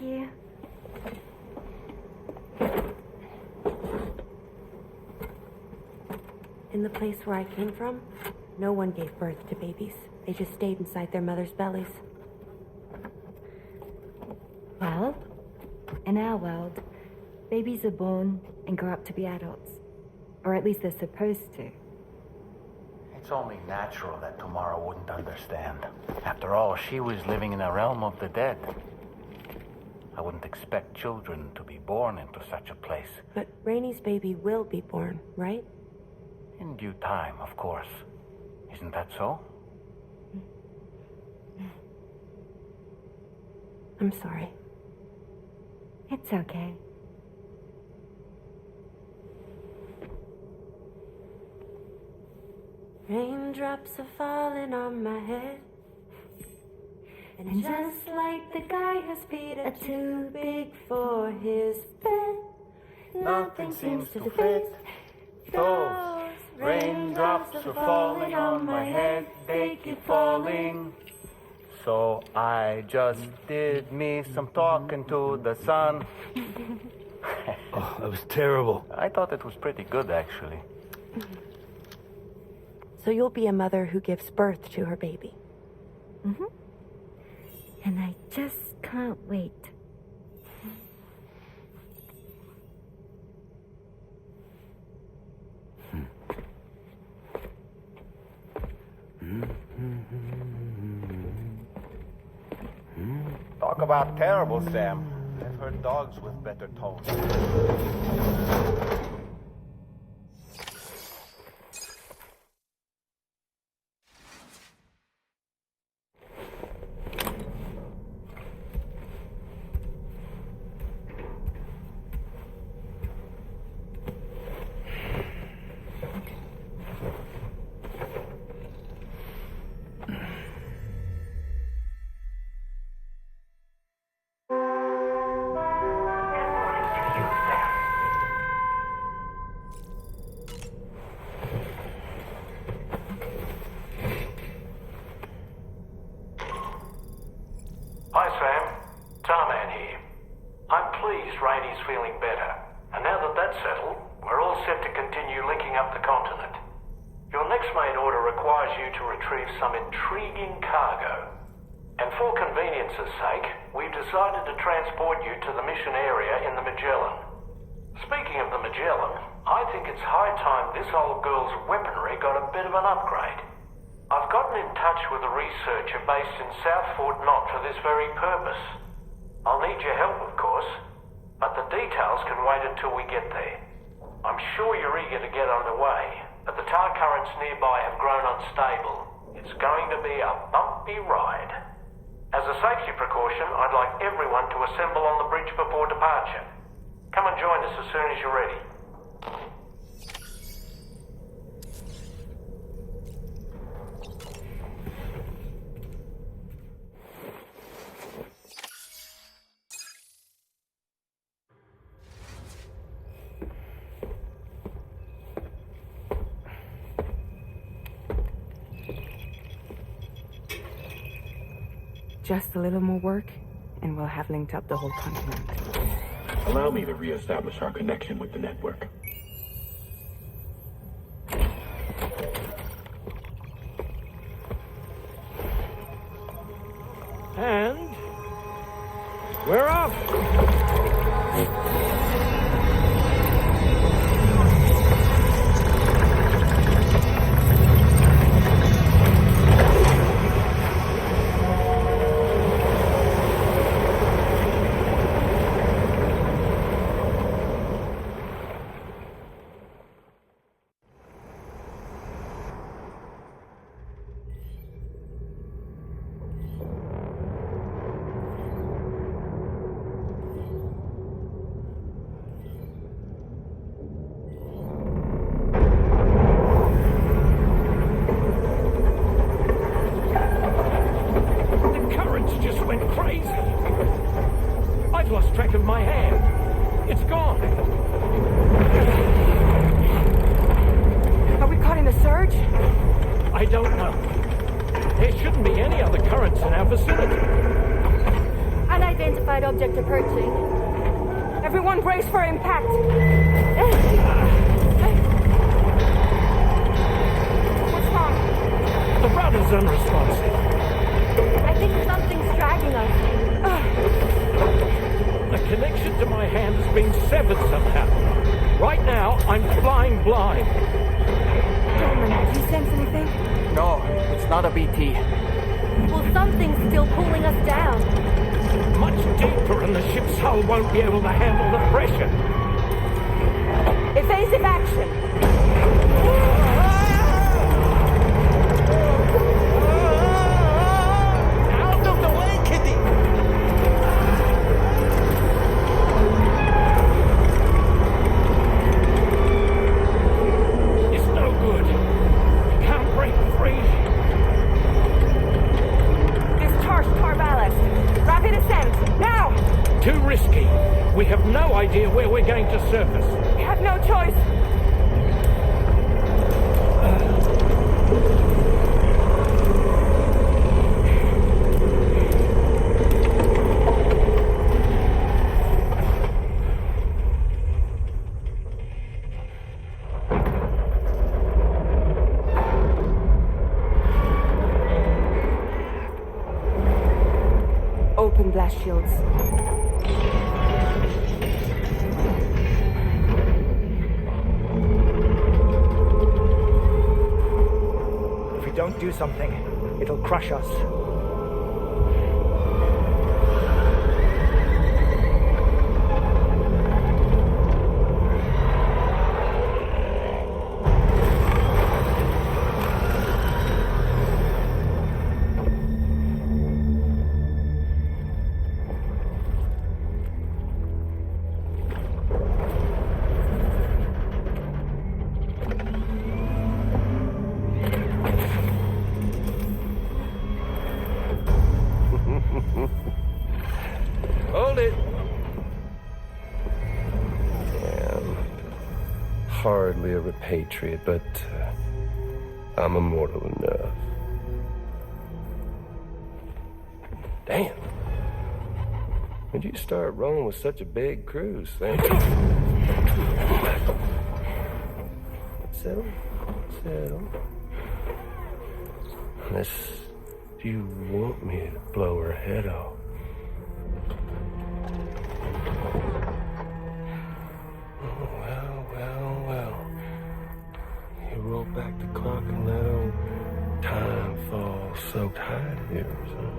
you. In the place where I came from, no one gave birth to babies. They just stayed inside their mother's bellies. Well, in our world, babies are born and grow up to be adults. Or at least they're supposed to. It's only natural that Tamara wouldn't understand. After all, she was living in a realm of the dead. I wouldn't expect children to be born into such a place. But Rainey's baby will be born, right? In due time, of course. Isn't that so? I'm sorry. It's okay. Raindrops are falling on my head. And just like the guy whose feet are too big for his bed, nothing seems to fit. Those raindrops are falling on my head, they keep falling. So I just did me some talking to the sun. Oh, that was terrible. I thought it was pretty good, actually. So you'll be a mother who gives birth to her baby. Mm-hmm. And I just can't wait. Talk about terrible, Sam. I've heard dogs with better tones. Hi, Sam. Tarman here. I'm pleased Rainey's feeling better. And now that that's settled, we're all set to continue linking up the continent. Your next main order requires you to retrieve some intriguing cargo. And for convenience's sake, we've decided to transport you to the mission area in the Magellan. Speaking of the Magellan, I think it's high time this old girl's weaponry got a bit of an upgrade. I've gotten in touch with a researcher based in South Fort Knott for this very purpose. I'll need your help, of course, but the details can wait until we get there. I'm sure you're eager to get underway, but the tar currents nearby have grown unstable. It's going to be a bumpy ride. As a safety precaution, I'd like everyone to assemble on the bridge before departure. Come and join us as soon as you're ready. Just a little more work, and we'll have linked up the whole continent. Allow me to reestablish our connection with the network. And we're off. lost track of my hand. It's gone. Are we caught in a surge? I don't know. There shouldn't be any other currents in our vicinity. And I Unidentified object approaching. Everyone brace for impact. What's wrong? The rudder's unresponsive. I think something's dragging us. The connection to my hand has been severed somehow. Right now, I'm flying blind. Norman, do you sense anything? No, it's not a BT. Well, something's still pulling us down. Much deeper, and the ship's hull won't be able to handle the pressure. Evasive action. Out of the way, Kitty! It's no good. We can't break free. Discharge tar ballast. Rapid ascent. Now! Too risky. We have no idea where we're going to surface. We have no choice. Open blast shields. If we don't do something, it'll crush us. Hold it. I'm hardly a repatriate, but I'm immortal enough. Damn. When'd you start rolling with such a big cruise, Sam? Settle. Unless you want me to blow her head off. Well. You roll back the clock and let old time fall soaked hide here, son.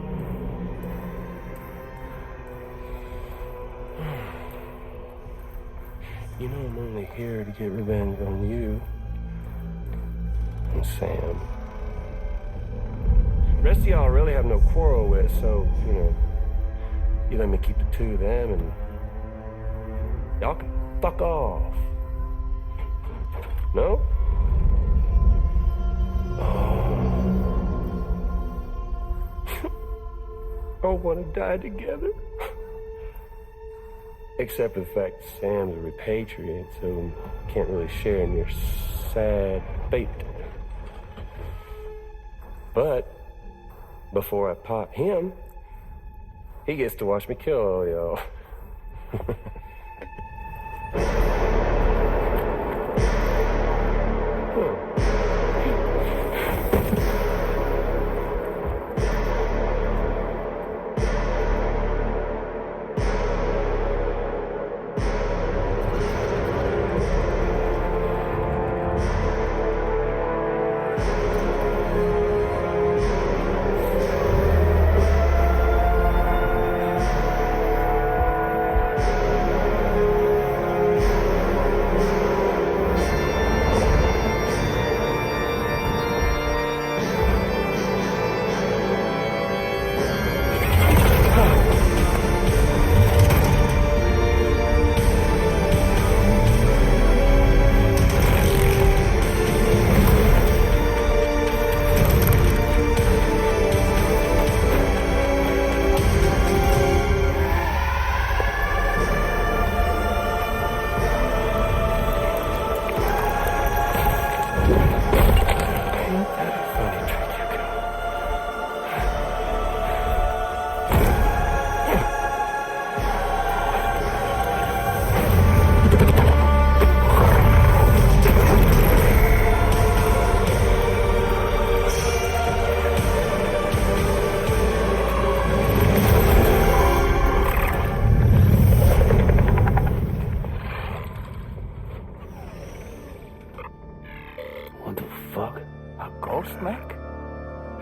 You know I'm only here to get revenge on you and Sam. The rest of y'all really have no quarrel with, so, you let me keep the two of them and y'all can fuck off. No? Oh, want to die together? Except for the fact that Sam's a repatriate, so can't really share in your sad fate. But before I pop him, he gets to watch me kill all y'all.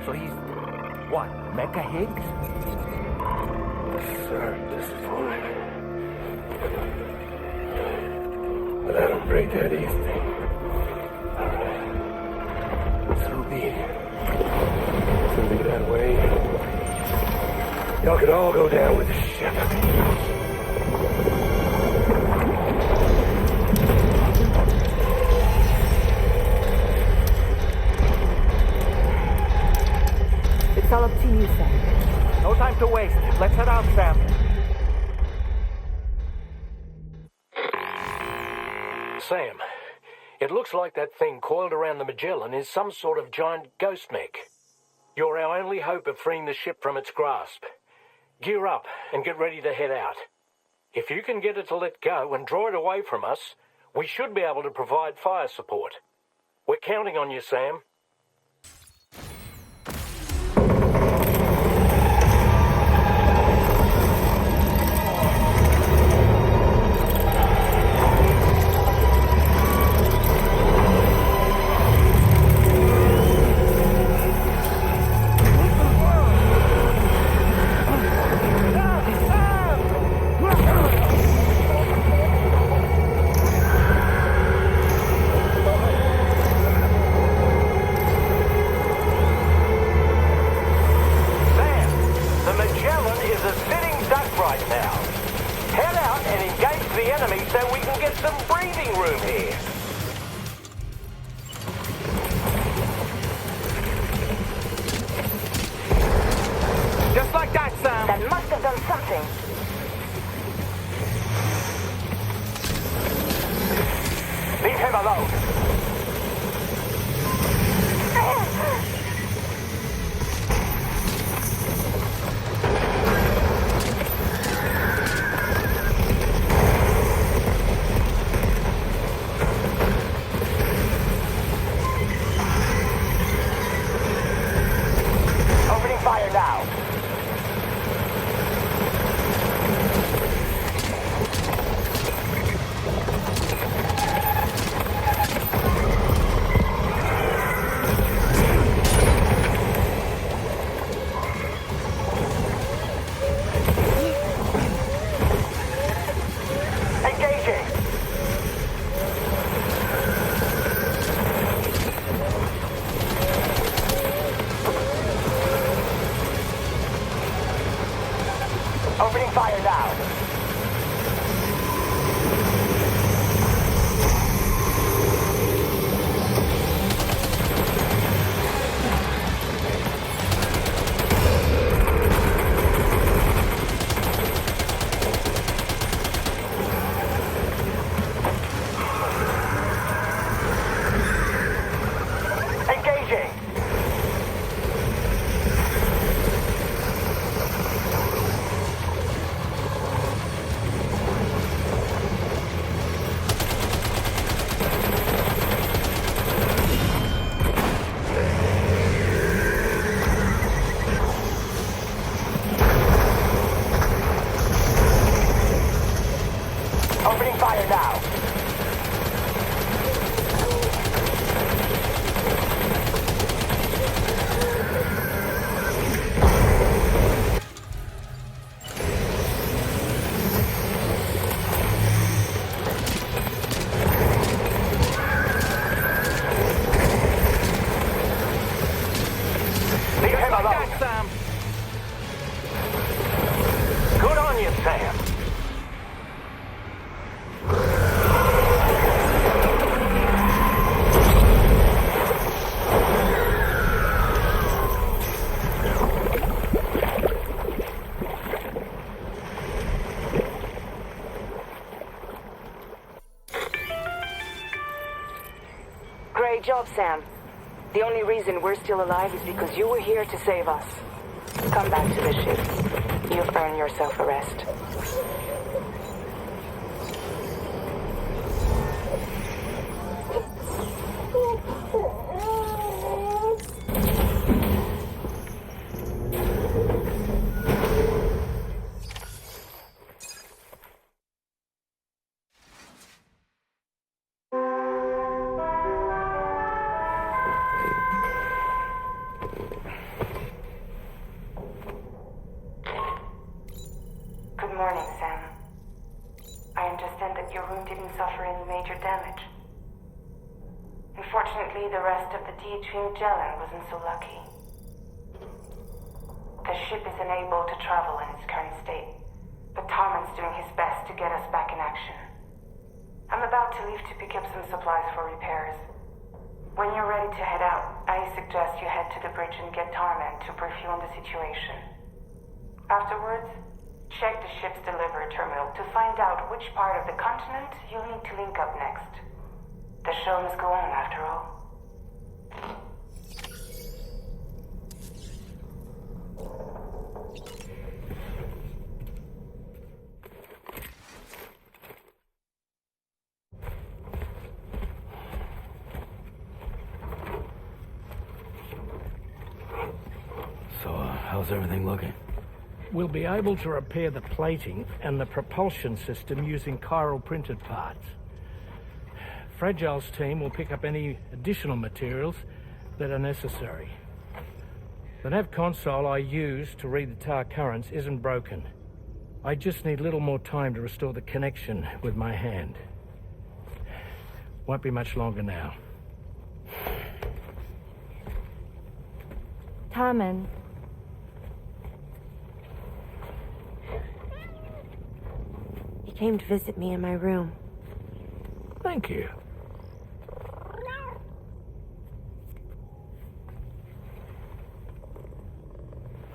So he's, what, Mecha Higgs? Sir, this is fine. But I don't break that easy. So be that way. Y'all could all go down with the ship. It's all up to you, Sam. No time to waste. Let's head out, Sam. Sam, it looks like that thing coiled around the Magellan is some sort of giant ghost mech. You're our only hope of freeing the ship from its grasp. Gear up and get ready to head out. If you can get it to let go and draw it away from us, we should be able to provide fire support. We're counting on you, Sam. Opening fire now. Engaging. Opening fire now. Leave him alone. Sam. Good on you, Sam. Great job, Sam. The only reason we're still alive is because you were here to save us. Come back to the ship. You've earned yourself a rest. suffer any major damage. Unfortunately, the rest of the DHV Magellan wasn't so lucky. The ship is unable to travel in its current state, but Tarman's doing his best to get us back in action. I'm about to leave to pick up some supplies for repairs. When you're ready to head out, I suggest you head to the bridge and get Tarman to brief you on the situation. Afterwards, check the ship's delivery terminal to find out which part of the continent you'll need to link up next. The show must go on, after all. So, how's everything looking? We'll be able to repair the plating and the propulsion system using chiral printed parts. Fragile's team will pick up any additional materials that are necessary. The nav console I use to read the tar currents isn't broken. I just need a little more time to restore the connection with my hand. Won't be much longer now. Tarman. He came to visit me in my room. Thank you.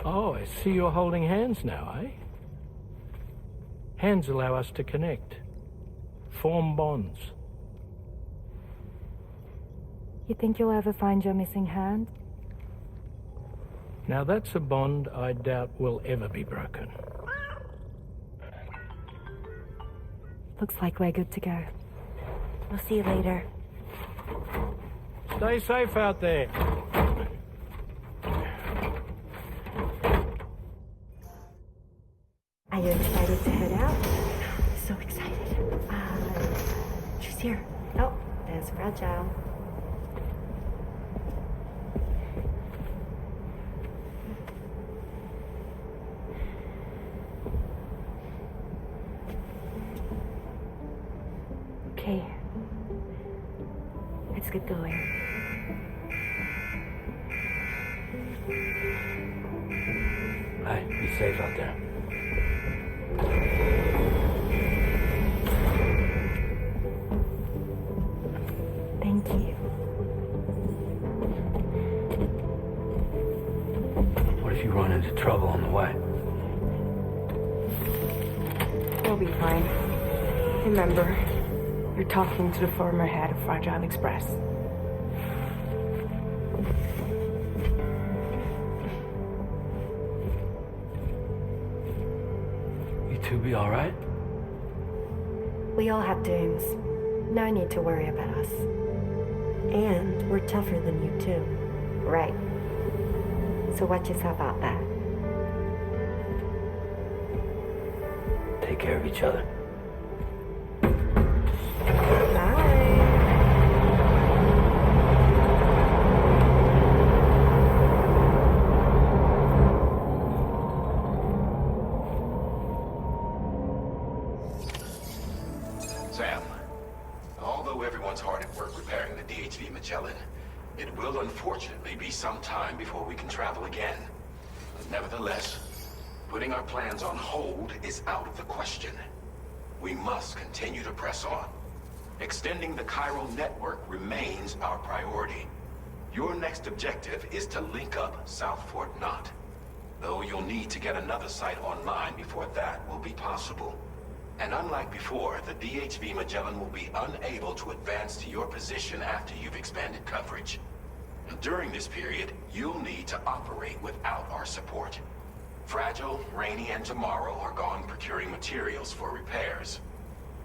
Oh, I see you're holding hands now, eh? Hands allow us to connect, form bonds. You think you'll ever find your missing hand? Now that's a bond I doubt will ever be broken. Looks like we're good to go. We'll see you later. Stay safe out there. Are you excited to head out? So excited. She's here. Oh, there's Fragile. Okay. Let's get going. Hey, be safe out there. Thank you. What if you run into trouble on the way? We'll be fine. Remember, you're talking to the former head of Fragile Express. You two be all right? We all have dooms. No need to worry about us. And we're tougher than you, too. Right. So watch yourself out there. Take care of each other. Sam, although everyone's hard at work repairing the DHV Magellan, it will unfortunately be some time before we can travel again. Nevertheless, putting our plans on hold is out of the question. We must continue to press on. Extending the chiral network remains our priority. Your next objective is to link up South Fort Knot, though you'll need to get another site online before that will be possible. And unlike before, the DHV Magellan will be unable to advance to your position after you've expanded coverage. During this period, you'll need to operate without our support. Fragile, Rainy, and Tomorrow are gone procuring materials for repairs.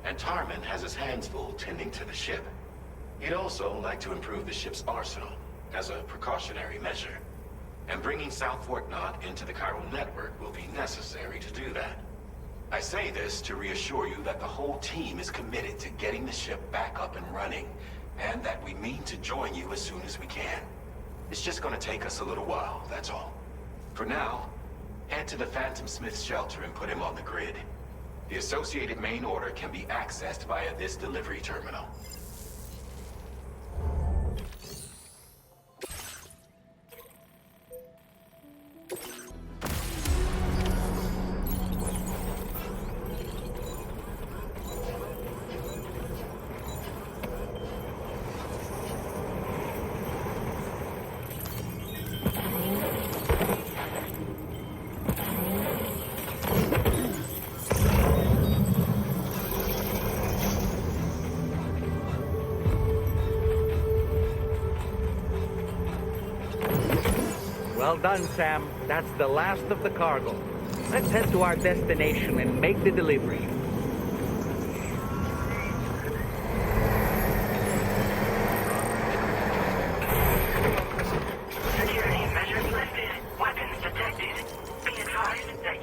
And Tarman has his hands full tending to the ship. He'd also like to improve the ship's arsenal, as a precautionary measure. And bringing South Fort Knot into the chiral network will be necessary to do that. I say this to reassure you that the whole team is committed to getting the ship back up and running, and that we mean to join you as soon as we can. It's just gonna take us a little while, that's all. For now, head to the Phantom Smith's shelter and put him on the grid. The associated main order can be accessed via this delivery terminal. Well done, Sam. That's the last of the cargo. Let's head to our destination and make the delivery. Security measures lifted. Weapons detected. Be advised that...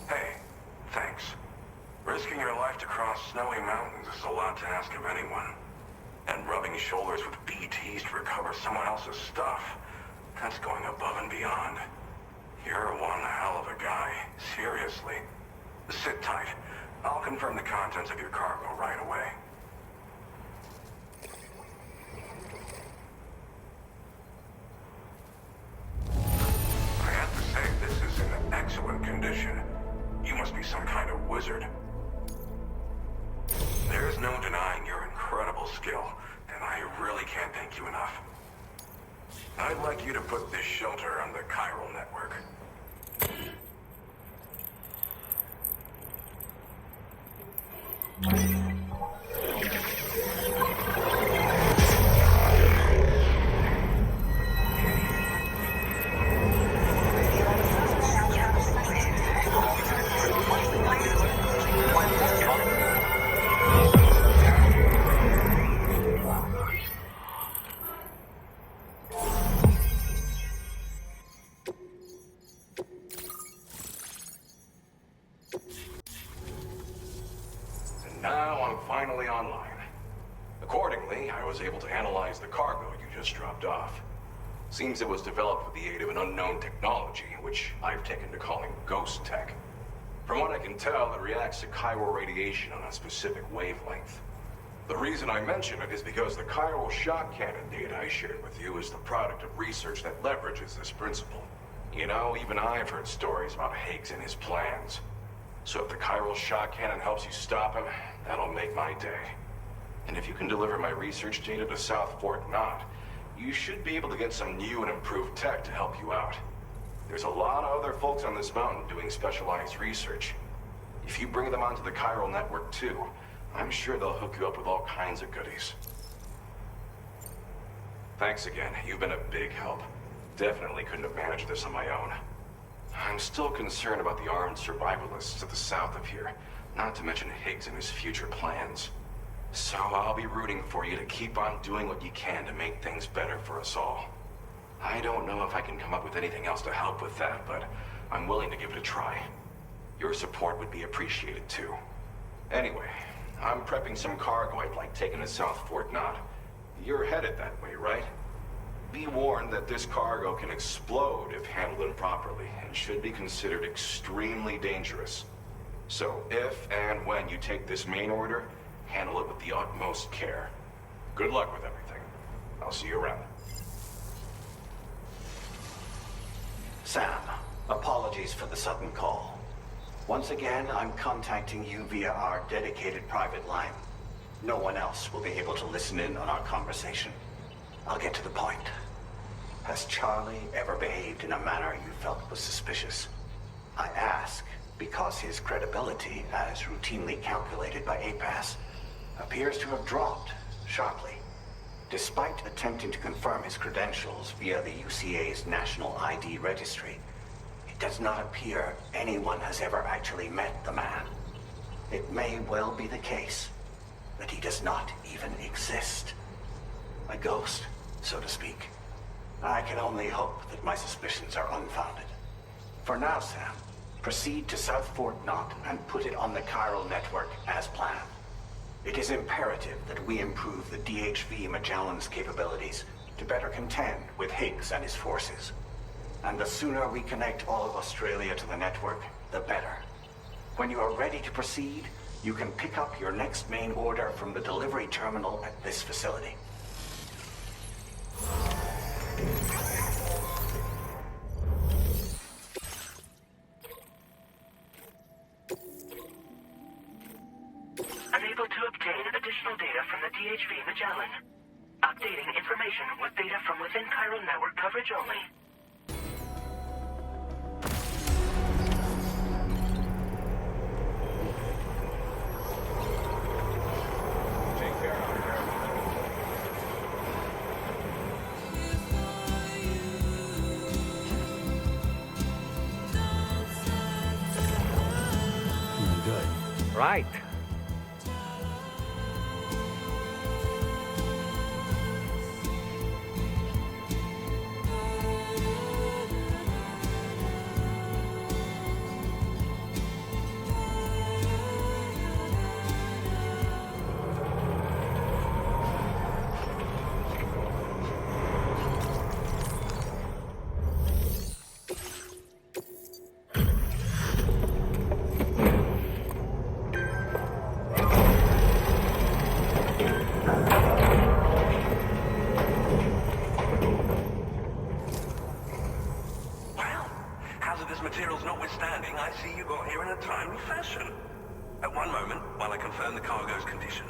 Hey, thanks. Risking your life to cross snowy mountains is a lot to ask of anyone. And rubbing shoulders with BTs to recover someone else's stuff, that's going above and beyond. You're one hell of a guy, seriously. Sit tight. I'll confirm the contents of your cargo right away. I have to say, this is in excellent condition. You must be some kind of wizard. There's no denying your incredible skill, and I really can't thank you enough. I'd like you to put this shelter on the chiral network. And now I'm finally online. Accordingly, I was able to analyze the cargo you just dropped off. Seems it was developed with the aid of an unknown technology, which I've taken to calling ghost tech. From what I can tell, it reacts to chiral radiation on a specific wavelength. The reason I mention it is because the chiral shock cannon data I shared with you is the product of research that leverages this principle. You know, even I've heard stories about Higgs and his plans. So if the chiral shock cannon helps you stop him, that'll make my day. And if you can deliver my research data to South Fort Knott, you should be able to get some new and improved tech to help you out. There's a lot of other folks on this mountain doing specialized research. If you bring them onto the chiral network too, I'm sure they'll hook you up with all kinds of goodies. Thanks again. You've been a big help. Definitely couldn't have managed this on my own. I'm still concerned about the armed survivalists to the south of here, not to mention Higgs and his future plans. So I'll be rooting for you to keep on doing what you can to make things better for us all. I don't know if I can come up with anything else to help with that, but I'm willing to give it a try. Your support would be appreciated too. Anyway, I'm prepping some cargo I'd like taken to South Fort Knott. You're headed that way, right? Be warned that this cargo can explode if handled improperly, and should be considered extremely dangerous. So if and when you take this main order, handle it with the utmost care. Good luck with everything. I'll see you around. Sam, apologies for the sudden call. Once again, I'm contacting you via our dedicated private line. No one else will be able to listen in on our conversation. I'll get to the point. Has Charlie ever behaved in a manner you felt was suspicious? I ask because his credibility, as routinely calculated by APAS, appears to have dropped sharply. Despite attempting to confirm his credentials via the UCA's National ID Registry, it does not appear anyone has ever actually met the man. It may well be the case that he does not even exist. A ghost, so to speak. I can only hope that my suspicions are unfounded. For now, Sam, proceed to South Fort Knot and put it on the chiral network as planned. It is imperative that we improve the DHV Magellan's capabilities to better contend with Higgs and his forces. And the sooner we connect all of Australia to the network, the better. When you are ready to proceed, you can pick up your next main order from the delivery terminal at this facility. Unable to obtain additional data from the DHV Magellan. Updating information with data from within chiral network coverage only. Right. Materials notwithstanding, I see you got here in a timely fashion. At one moment, while I confirm the cargo's condition.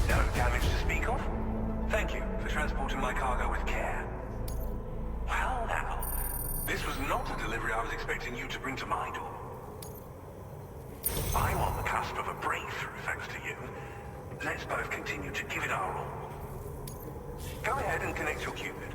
No damage to speak of? Thank you for transporting my cargo with care. Well now, this was not a delivery I was expecting you to bring to my door. I'm on the cusp of a breakthrough thanks to you. Let's both continue to give it our all. Go ahead and connect your Cupid.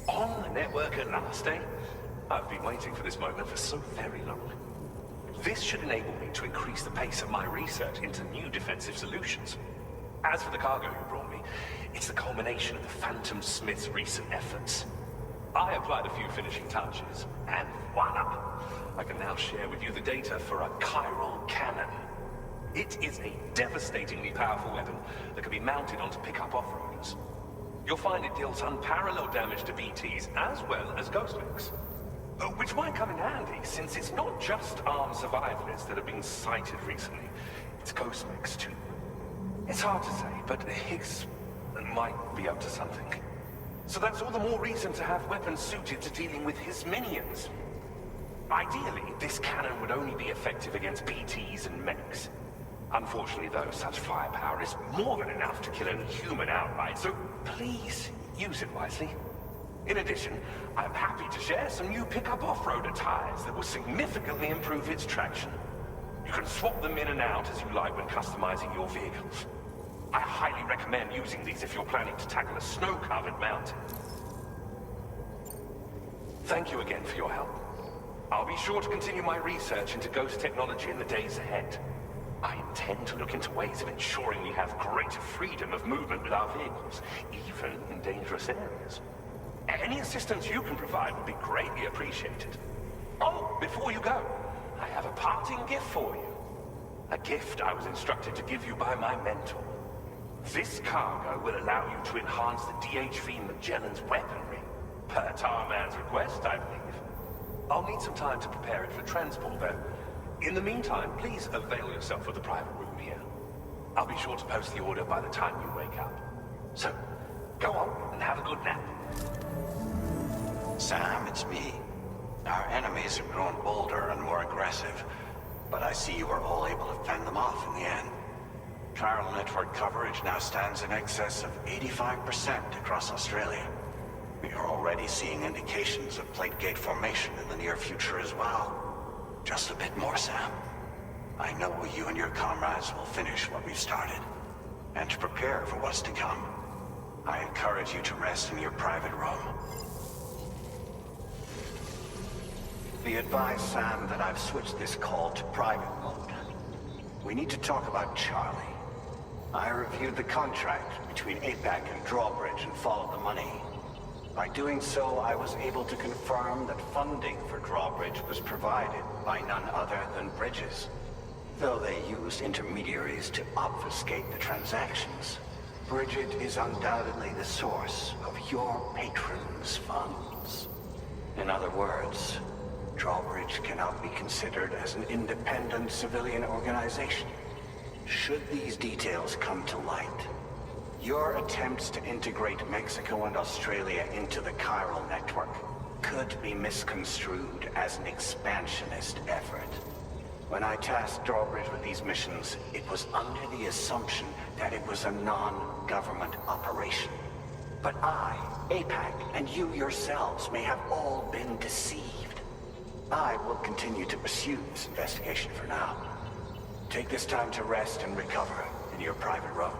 On the network at last, eh? I've been waiting for this moment for so very long. This should enable me to increase the pace of my research into new defensive solutions. As for the cargo you brought me, it's the culmination of the Phantom Smith's recent efforts. I applied a few finishing touches, and voila! I can now share with you the data for a chiral cannon. It is a devastatingly powerful weapon that can be mounted onto pickup off-roaders. You'll find it deals unparalleled damage to BTs as well as Ghostwings. Which might come in handy, since it's not just armed survivalists that have been sighted recently. It's Ghostwings too. It's hard to say, but Higgs might be up to something. So that's all the more reason to have weapons suited to dealing with his minions. Ideally, this cannon would only be effective against BTs and mechs. Unfortunately, though, such firepower is more than enough to kill a human outright, so please use it wisely. In addition, I'm happy to share some new pickup off-roader tires that will significantly improve its traction. You can swap them in and out as you like when customizing your vehicles. I highly recommend using these if you're planning to tackle a snow-covered mountain. Thank you again for your help. I'll be sure to continue my research into ghost technology in the days ahead. I intend to look into ways of ensuring we have greater freedom of movement with our vehicles, even in dangerous areas. Any assistance you can provide would be greatly appreciated. Oh, before you go, I have a parting gift for you. A gift I was instructed to give you by my mentor. This cargo will allow you to enhance the DHV Magellan's weaponry, per Tarman's request, I believe. I'll need some time to prepare it for transport, though. In the meantime, please avail yourself of the private room here. I'll be sure to post the order by the time you wake up. So, go on and have a good nap. Sam, it's me. Our enemies have grown bolder and more aggressive, but I see you were all able to fend them off in the end. Chiral network coverage now stands in excess of 85% across Australia. We are already seeing indications of plate gate formation in the near future as well. Just a bit more, Sam. I know you and your comrades will finish what we've started, and to prepare for what's to come. I encourage you to rest in your private room. Be advised, Sam, that I've switched this call to private mode. We need to talk about Charlie. I reviewed the contract between APAC and Drawbridge and followed the money. By doing so, I was able to confirm that funding for Drawbridge was provided by none other than Bridges. Though they used intermediaries to obfuscate the transactions, Bridget is undoubtedly the source of your patrons' funds. In other words, Drawbridge cannot be considered as an independent civilian organization. Should these details come to light, your attempts to integrate Mexico and Australia into the chiral network could be misconstrued as an expansionist effort. When I tasked Drawbridge with these missions, it was under the assumption that it was a non-government operation. But I, APAC, and you yourselves may have all been deceived. I will continue to pursue this investigation for now. Take this time to rest and recover in your private room.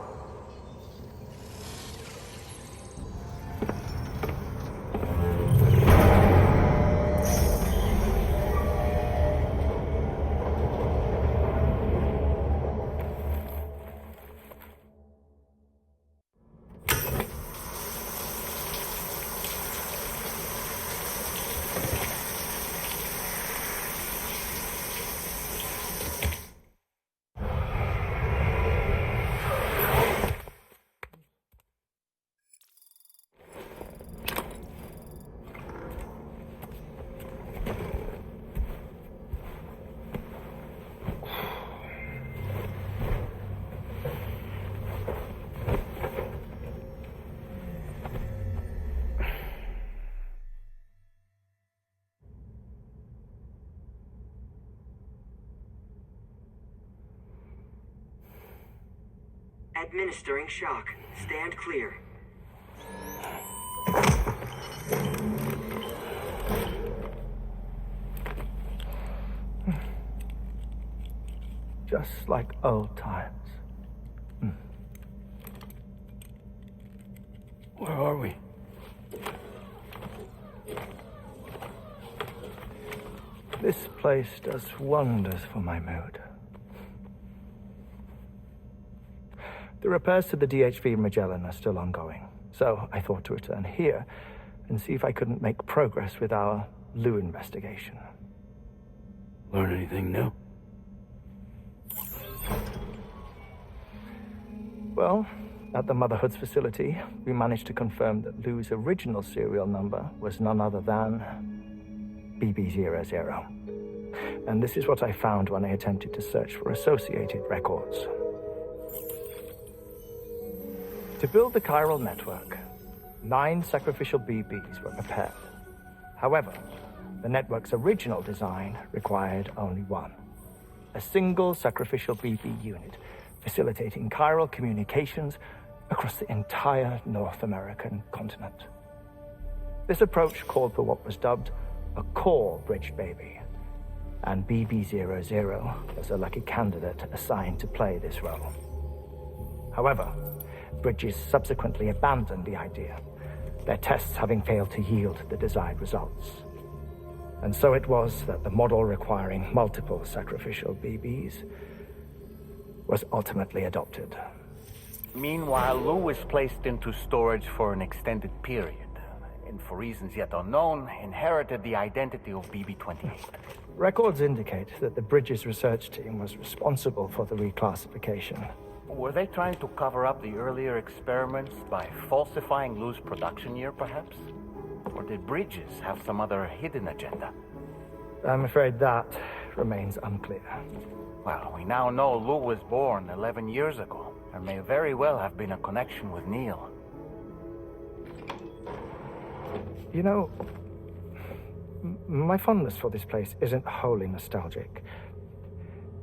Administering shock. Stand clear. Just like old times. Where are we? This place does wonders for my mood. The repairs to the DHV Magellan are still ongoing, so I thought to return here and see if I couldn't make progress with our Lou investigation. Learn anything new? Well, at the Motherhood's facility, we managed to confirm that Lou's original serial number was none other than BB00. And this is what I found when I attempted to search for associated records. To build the chiral network, 9 sacrificial BBs were prepared. However, the network's original design required only 1. A single sacrificial BB unit facilitating chiral communications across the entire North American continent. This approach called for what was dubbed a core bridge baby, and BB00 was a lucky candidate assigned to play this role. However, Bridges subsequently abandoned the idea, their tests having failed to yield the desired results. And so it was that the model requiring multiple sacrificial BBs was ultimately adopted. Meanwhile, Lou was placed into storage for an extended period, and for reasons yet unknown, inherited the identity of BB-28. Records indicate that the Bridges research team was responsible for the reclassification. Were they trying to cover up the earlier experiments by falsifying Lou's production year, perhaps? Or did Bridges have some other hidden agenda? I'm afraid that remains unclear. Well, we now know Lou was born 11 years ago. There may very well have been a connection with Neil. You know, My fondness for this place isn't wholly nostalgic.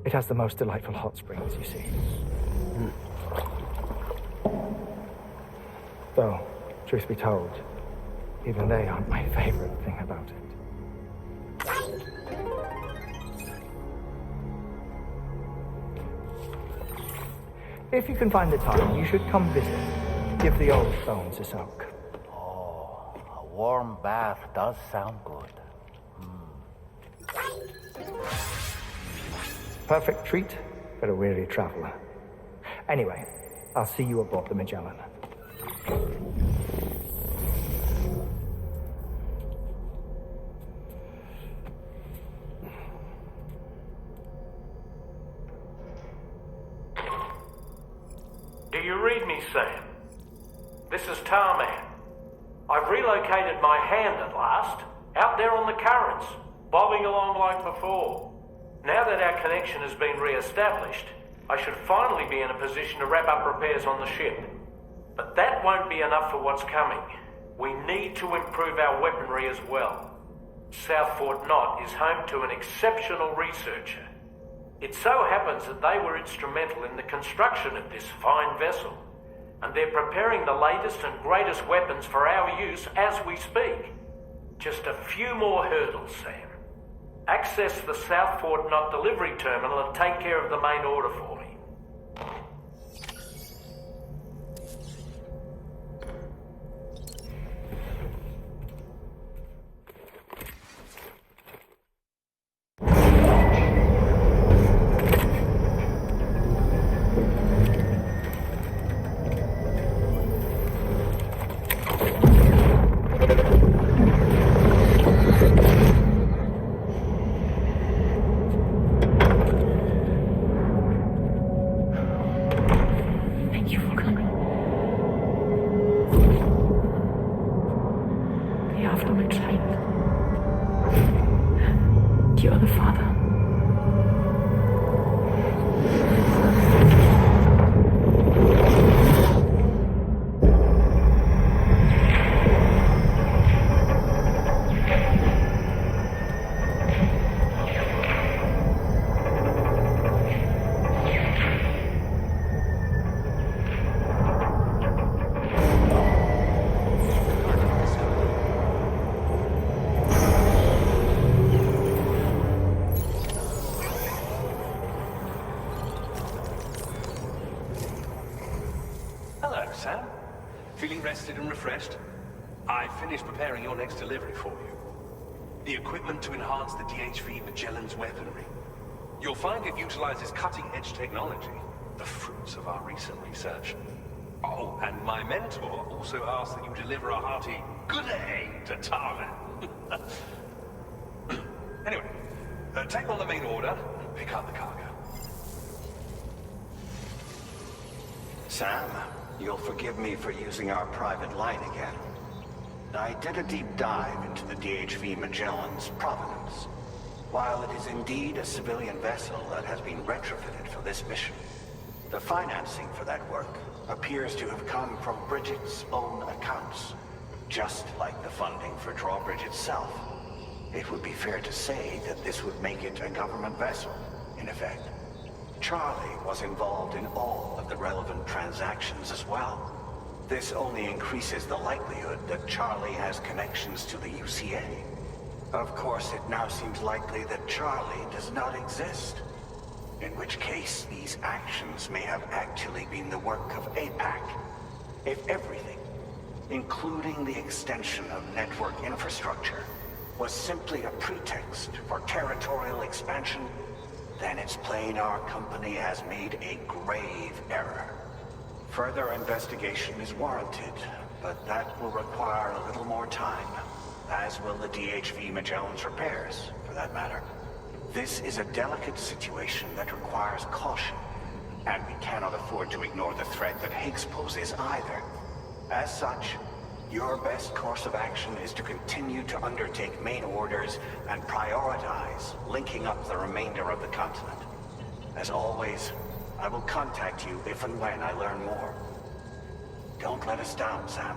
It has the most delightful hot springs, you see. Though, truth be told, even they aren't my favorite thing about it. If you can find the time, you should come visit. Give the old bones a soak. Oh, a warm bath does sound good. Perfect treat for a weary traveler. Anyway, I'll see you aboard the Magellan. Do you read me, Sam? This is Tarman. I've relocated my hand at last, out there on the currents, bobbing along like before. Now that our connection has been re-established, I should finally be in a position to wrap up repairs on the ship. But that won't be enough for what's coming. We need to improve our weaponry as well. South Fort Knot is home to an exceptional researcher. It so happens that they were instrumental in the construction of this fine vessel, and they're preparing the latest and greatest weapons for our use as we speak. Just a few more hurdles, Sam. Access the South Fort Knot delivery terminal and take care of the main order for me. Sam? Feeling rested and refreshed? I finished preparing your next delivery for you. The equipment to enhance the DHV Magellan's weaponry. You'll find it utilizes cutting-edge technology, the fruits of our recent research. Oh, and my mentor also asked that you deliver a hearty good day to Tarman. Anyway, take on the main order and pick up the cargo. Sam, you'll forgive me for using our private line again. I did a deep dive into the DHV Magellan's provenance. While it is indeed a civilian vessel that has been retrofitted for this mission, the financing for that work appears to have come from Bridget's own accounts, just like the funding for Drawbridge itself. It would be fair to say that this would make it a government vessel, in effect. Charlie was involved in all of the relevant transactions as well. This only increases the likelihood that Charlie has connections to the UCA. Of course, it now seems likely that Charlie does not exist. In which case, these actions may have actually been the work of APAC. If everything, including the extension of network infrastructure, was simply a pretext for territorial expansion, then it's plain our company has made a grave error. Further investigation is warranted, but that will require a little more time, as will the DHV Magellan's repairs, for that matter. This is a delicate situation that requires caution, and we cannot afford to ignore the threat that Higgs poses either. As such, your best course of action is to continue to undertake main orders and prioritize linking up the remainder of the continent. As always, I will contact you if and when I learn more. Don't let us down, Sam.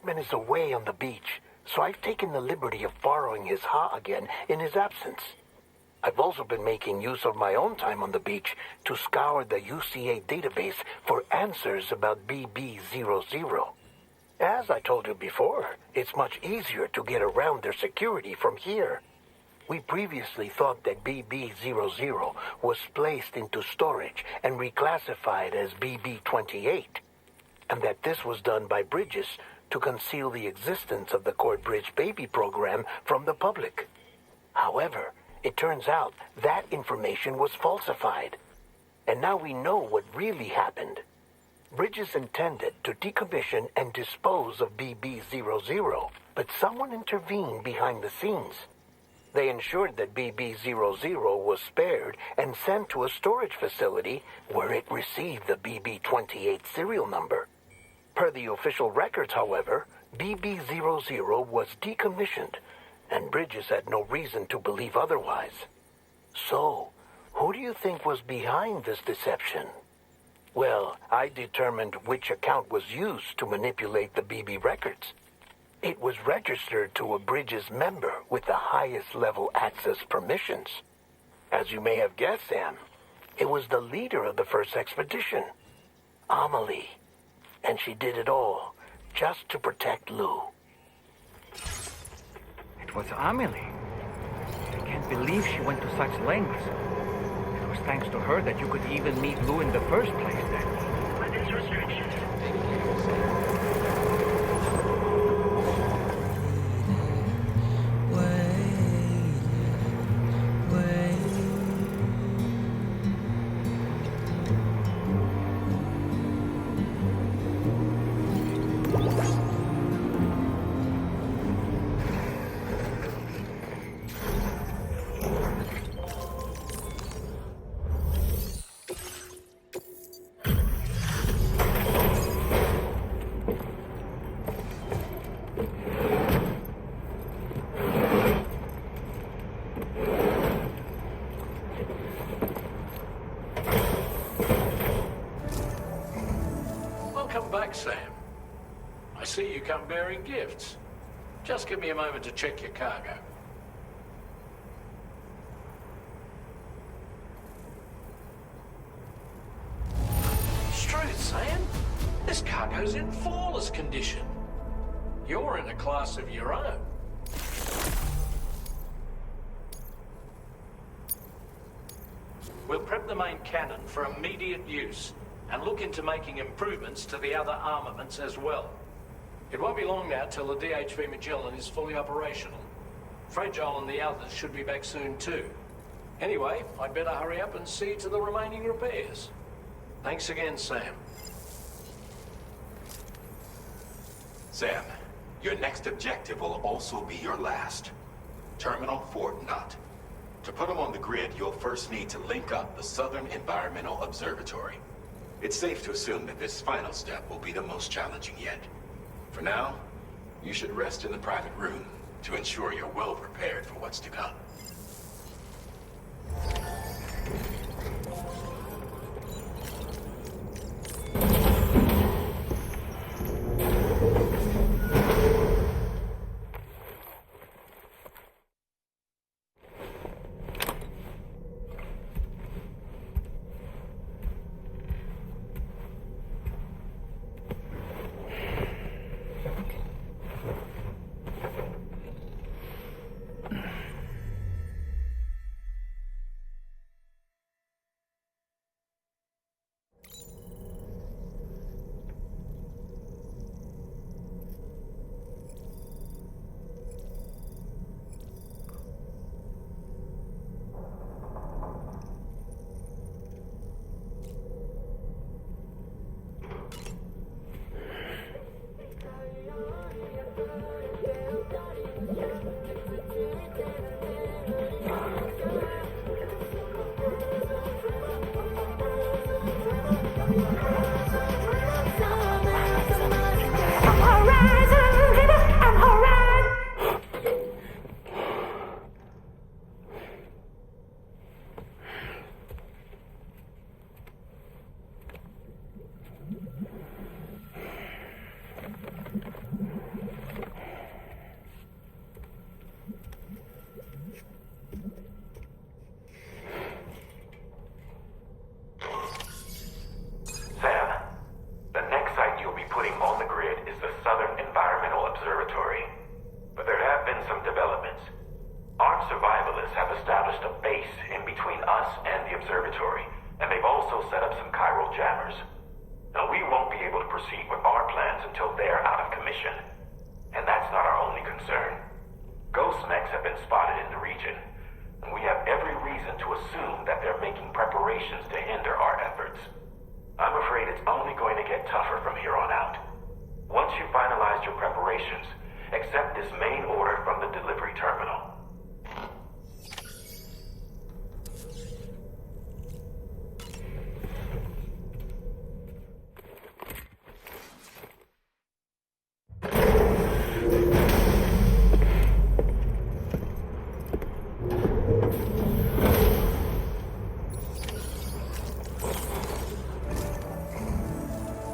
Chapman is away on the beach, so I've taken the liberty of borrowing his Ha again in his absence. I've also been making use of my own time on the beach to scour the UCA database for answers about BB00. As I told you before, it's much easier to get around their security from here. We previously thought that BB00 was placed into storage and reclassified as BB28, and that this was done by Bridges to conceal the existence of the Corbridge baby program from the public. However, it turns out that information was falsified, and now we know what really happened. Bridges intended to decommission and dispose of BB00, but someone intervened behind the scenes. They ensured that BB00 was spared and sent to a storage facility where it received the BB28 serial number. Per the official records, however, BB00 was decommissioned, and Bridges had no reason to believe otherwise. So, who do you think was behind this deception? Well, I determined which account was used to manipulate the BB records. It was registered to a Bridges member with the highest level access permissions. As you may have guessed, Sam, it was the leader of the first expedition, Amelie. And she did it all just to protect Lou. It was Amelie. I can't believe she went to such lengths. It was thanks to her that you could even meet Lou in the first place then. Weapons restrictions. Sam. I see you come bearing gifts. Just give me a moment to check your cargo. Truth, Sam. This cargo's in flawless condition. You're in a class of your own. We'll prep the main cannon for immediate use and look into making improvements to the other armaments as well. It won't be long now till the DHV Magellan is fully operational. Fragile and the others should be back soon too. Anyway, I'd better hurry up and see to the remaining repairs. Thanks again, Sam. Sam, your next objective will also be your last. Terminal Fort Knott. To put them on the grid, you'll first need to link up the Southern Environmental Observatory. It's safe to assume that this final step will be the most challenging yet. For now, you should rest in the private room to ensure you're well prepared for what's to come. tougher from here on out. Once you've finalized your preparations, accept this main order from the delivery terminal.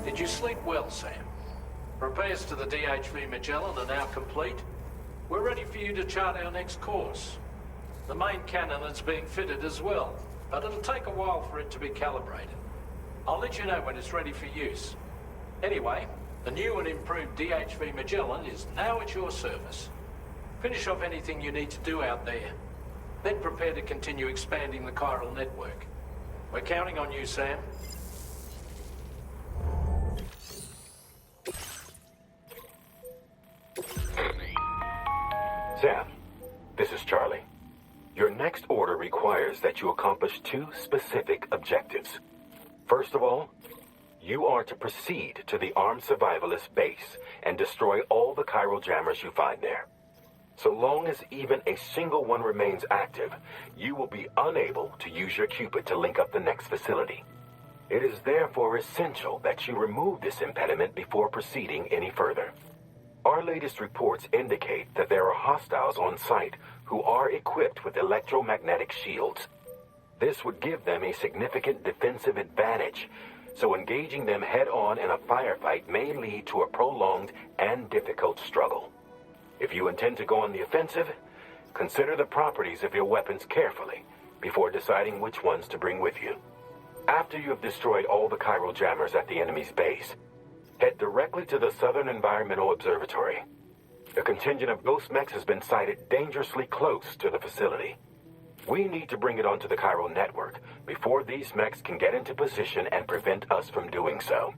Did you sleep well, Sam? Repairs to the DHV Magellan are now complete. We're ready for you to chart our next course. The main cannon is being fitted as well, but it'll take a while for it to be calibrated. I'll let you know when it's ready for use. Anyway, the new and improved DHV Magellan is now at your service. Finish off anything you need to do out there. Then prepare to continue expanding the chiral network. We're counting on you, Sam. Sam, this is Charlie. Your next order requires that you accomplish 2 specific objectives. First of all, you are to proceed to the armed survivalist base and destroy all the chiral jammers you find there. So long as even a single one remains active, you will be unable to use your Cupid to link up the next facility. It is therefore essential that you remove this impediment before proceeding any further. Our latest reports indicate that there are hostiles on site who are equipped with electromagnetic shields. This would give them a significant defensive advantage, so engaging them head-on in a firefight may lead to a prolonged and difficult struggle. If you intend to go on the offensive, consider the properties of your weapons carefully before deciding which ones to bring with you. After you have destroyed all the chiral jammers at the enemy's base, head directly to the Southern Environmental Observatory. A contingent of ghost mechs has been sighted dangerously close to the facility. We need to bring it onto the chiral network before these mechs can get into position and prevent us from doing so.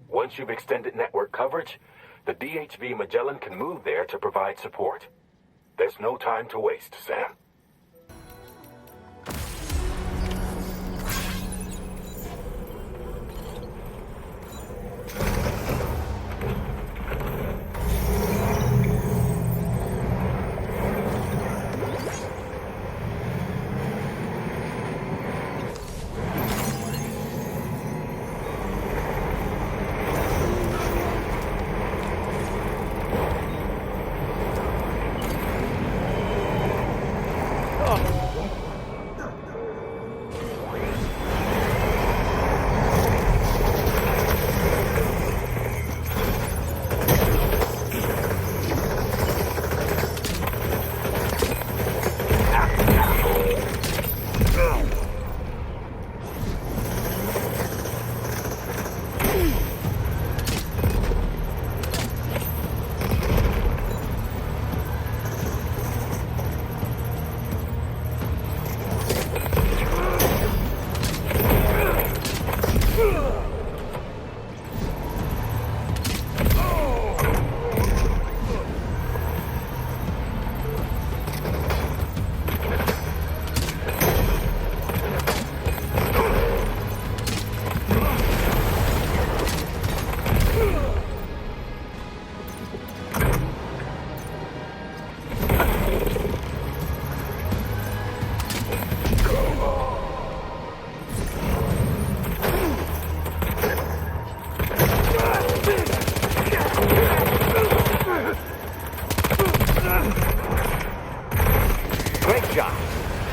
Once you've extended network coverage, the DHV Magellan can move there to provide support. There's no time to waste, Sam.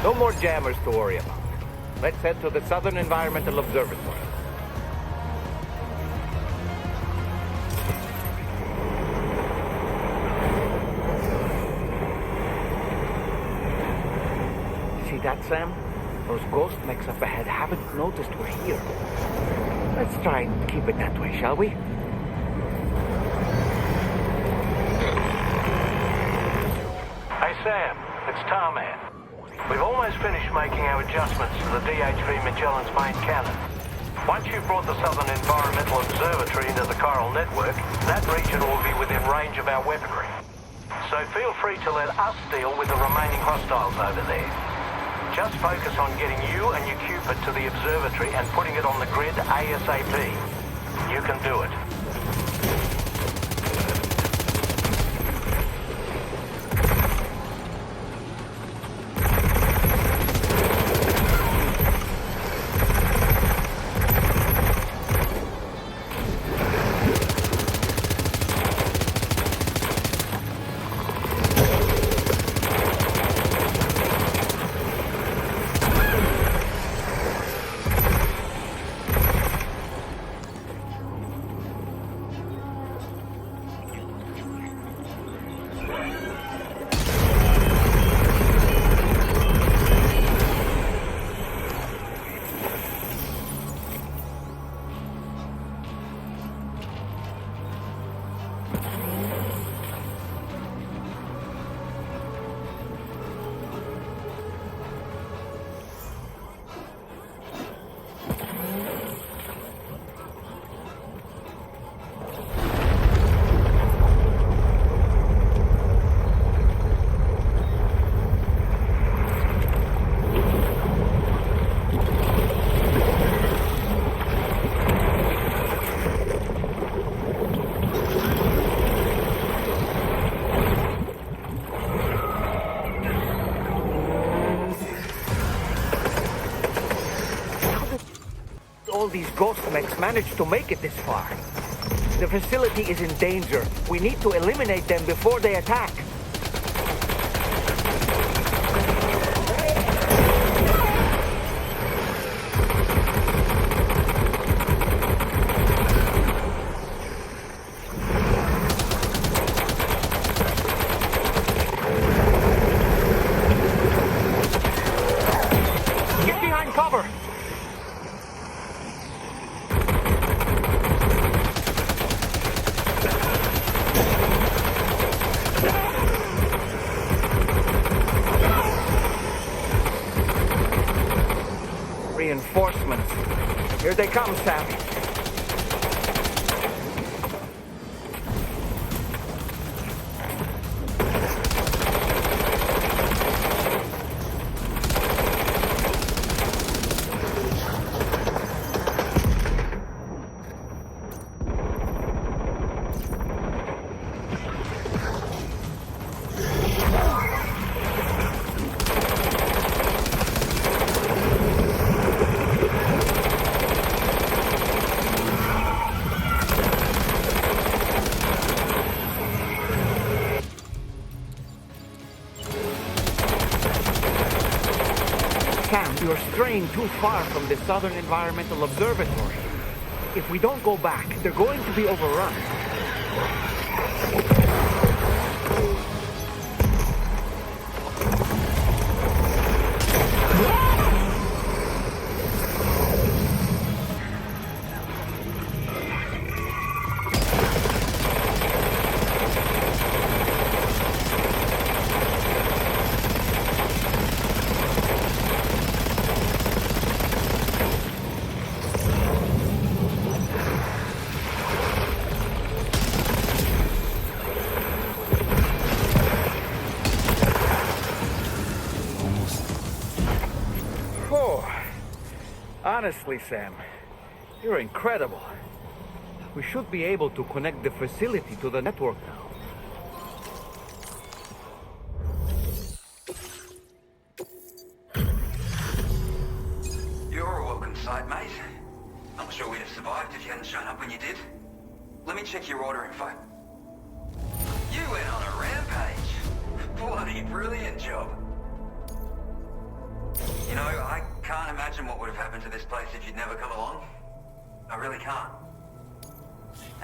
No more jammers to worry about. Let's head to the Southern Environmental Observatory. See that, Sam? Those ghost mechs up ahead haven't noticed we're here. Let's try and keep it that way, shall we? Hey, Sam. It's Tarman. We've almost finished making our adjustments to the DHV Magellan's main cannon. Once you've brought the Southern Environmental Observatory into the chiral network, that region will be within range of our weaponry. So feel free to let us deal with the remaining hostiles over there. Just focus on getting you and your Cupid to the observatory and putting it on the grid ASAP. You can do it. All these ghost mechs managed to make it this far. The facility is in danger. We need to eliminate them before they attack. Get behind cover! Reinforcements. Here they come, Sam. You're straying too far from the Southern Environmental Observatory. If we don't go back, they're going to be overrun. Honestly, Sam, you're incredible. We should be able to connect the facility to the network now. You're a welcome sight, mate. I'm sure we'd have survived if you hadn't shown up when you did. Let me check your order info. You went on a rampage. Bloody brilliant job. You know, I can't imagine what would have happened to this place if you'd never come along. I really can't.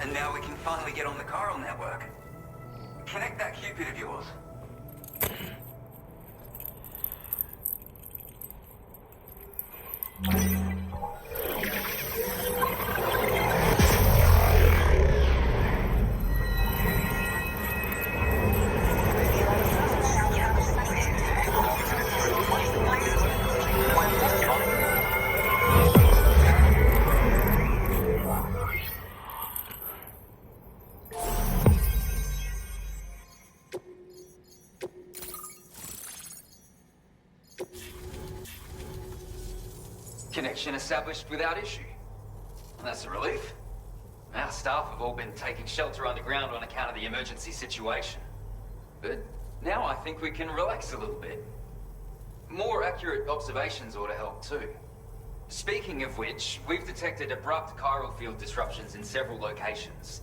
And now we can finally get on the chiral network. Connect that Cupid of yours. Connection established without issue. That's a relief. Our staff have all been taking shelter underground on account of the emergency situation. But now I think we can relax a little bit. More accurate observations ought to help too. Speaking of which, we've detected abrupt chiral field disruptions in several locations.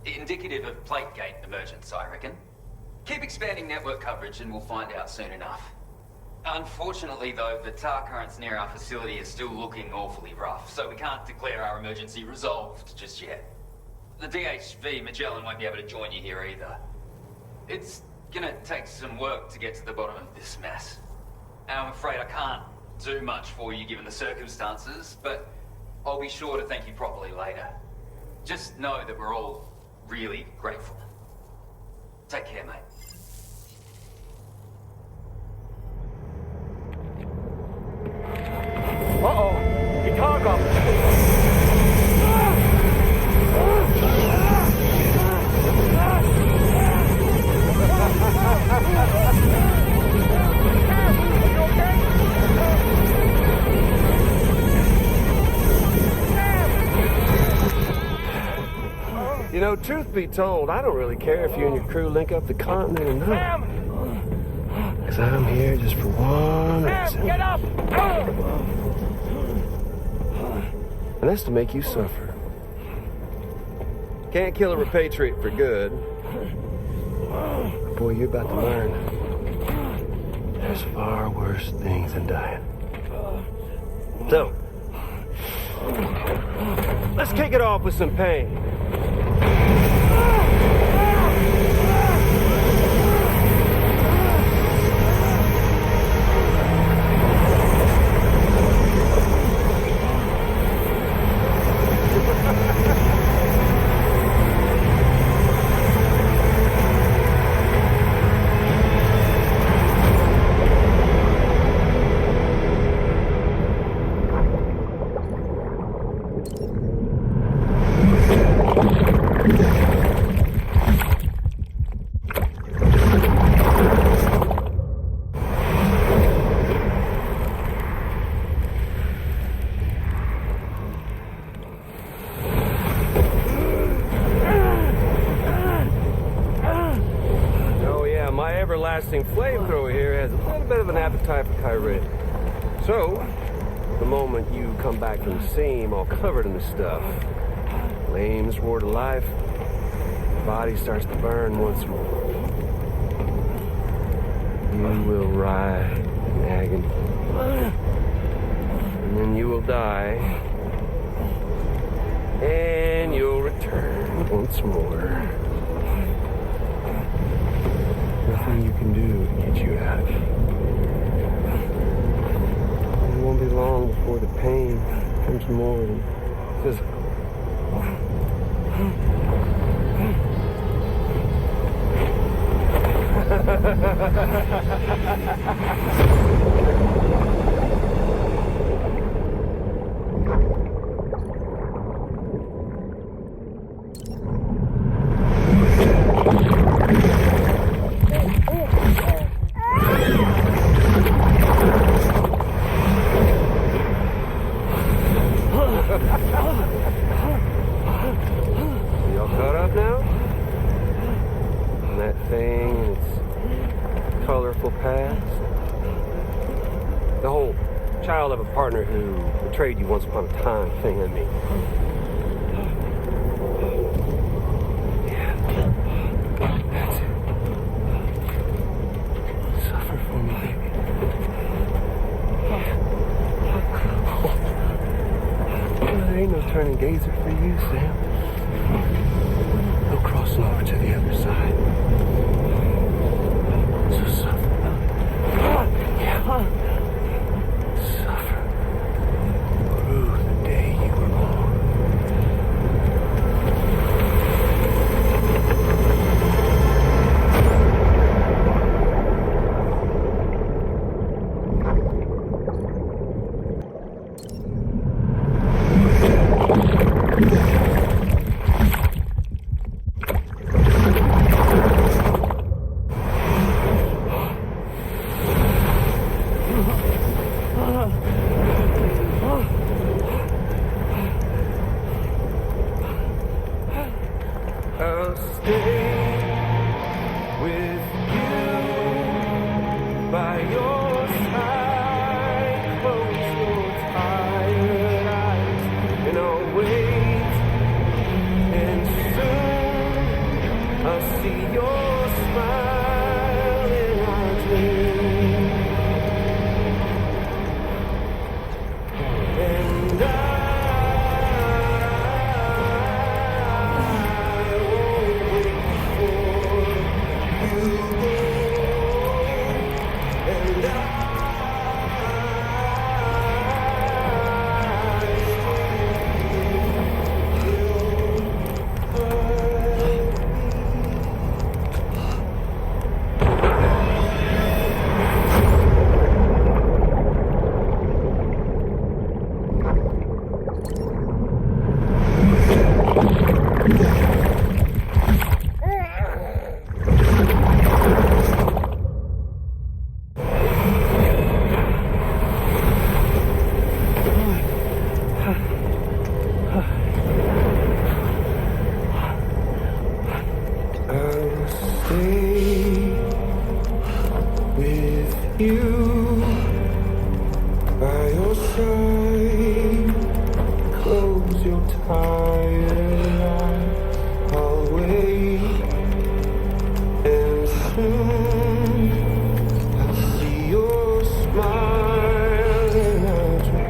Indicative of plate gate emergence, I reckon. Keep expanding network coverage and we'll find out soon enough. Unfortunately though, the tar currents near our facility are still looking awfully rough, so we can't declare our emergency resolved just yet. The DHV Magellan won't be able to join you here either. It's gonna take some work to get to the bottom of this mess. And I'm afraid I can't do much for you given the circumstances, but I'll be sure to thank you properly later. Just know that we're all really grateful. Take care, mate. Uh-oh! Guitar gum! You know, truth be told, I don't really care if you and your crew link up the continent or not. Because I'm here just for one reason. Get up! And that's to make you suffer. Can't kill a repatriate for good. But boy, you're about to learn. There's far worse things than dying. So, let's kick it off with some pain. Flamethrower here has a little bit of an appetite for Kyrie. So, the moment you come back from the seam all covered in this stuff, flames roar to life, the body starts to burn once more. You will writhe in agony. And then you will die. And you'll return once more. Nothing you can do to get you out. It won't be long before the pain becomes more than physical. Partner who betrayed you once upon a time thing, I mean. Yeah. That's it. Suffer for me, baby. Well, there ain't no turning gazer for you, Sam. No crossing over to the other side. So suffer. Yeah. Suffer. The day you were born. I'll stay with you by your side. Close your tired eyes and I'll wait. And soon I'll see your smile in our dream. And I won't wait for you. And I'll stay with you by your side. Close your tired eyes. I'll wait, and soon I'll see your smile in our dream.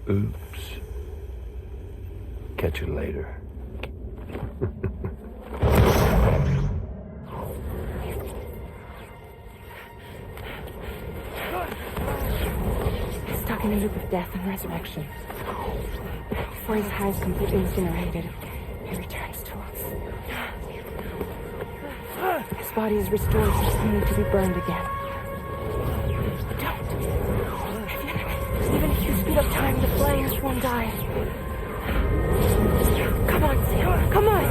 Oops. Catch you later. Stuck in a loop of death and resurrection. Before his hive is completely incinerated, he returns to us. His body is restored, only to be burned again. Don't. Even if you speed up time, the flames won't die. Come on, Sam. Come on.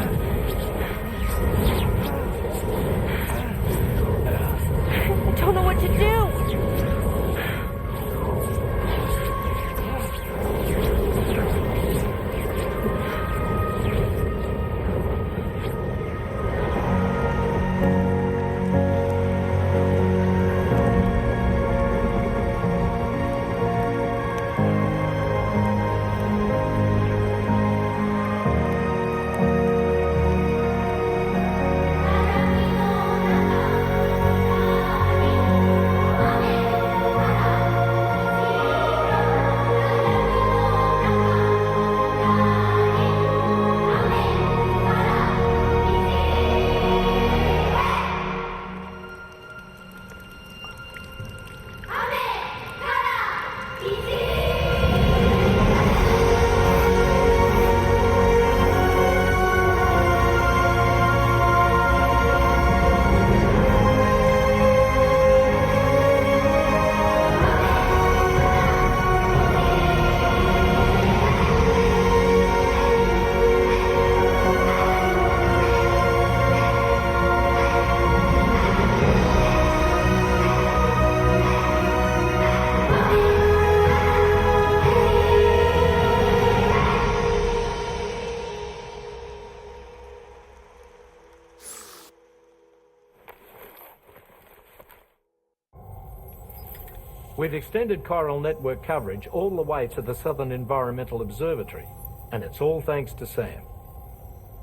We've extended chiral network coverage all the way to the Southern Environmental Observatory, and it's all thanks to Sam.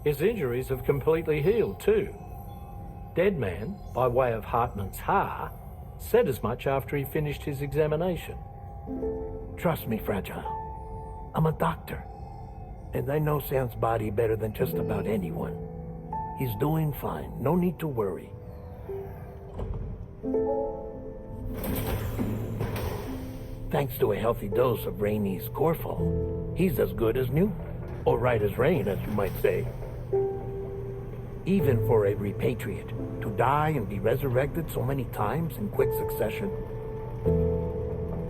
His injuries have completely healed too. Deadman, by way of Hartman's Ha, said as much after he finished his examination. Trust me, Fragile. I'm a doctor, and I know Sam's body better than just about anyone. He's doing fine. No need to worry. Thanks to a healthy dose of Rainey's Corfol, he's as good as new. Or right as rain, as you might say. Even for a repatriate, to die and be resurrected so many times in quick succession,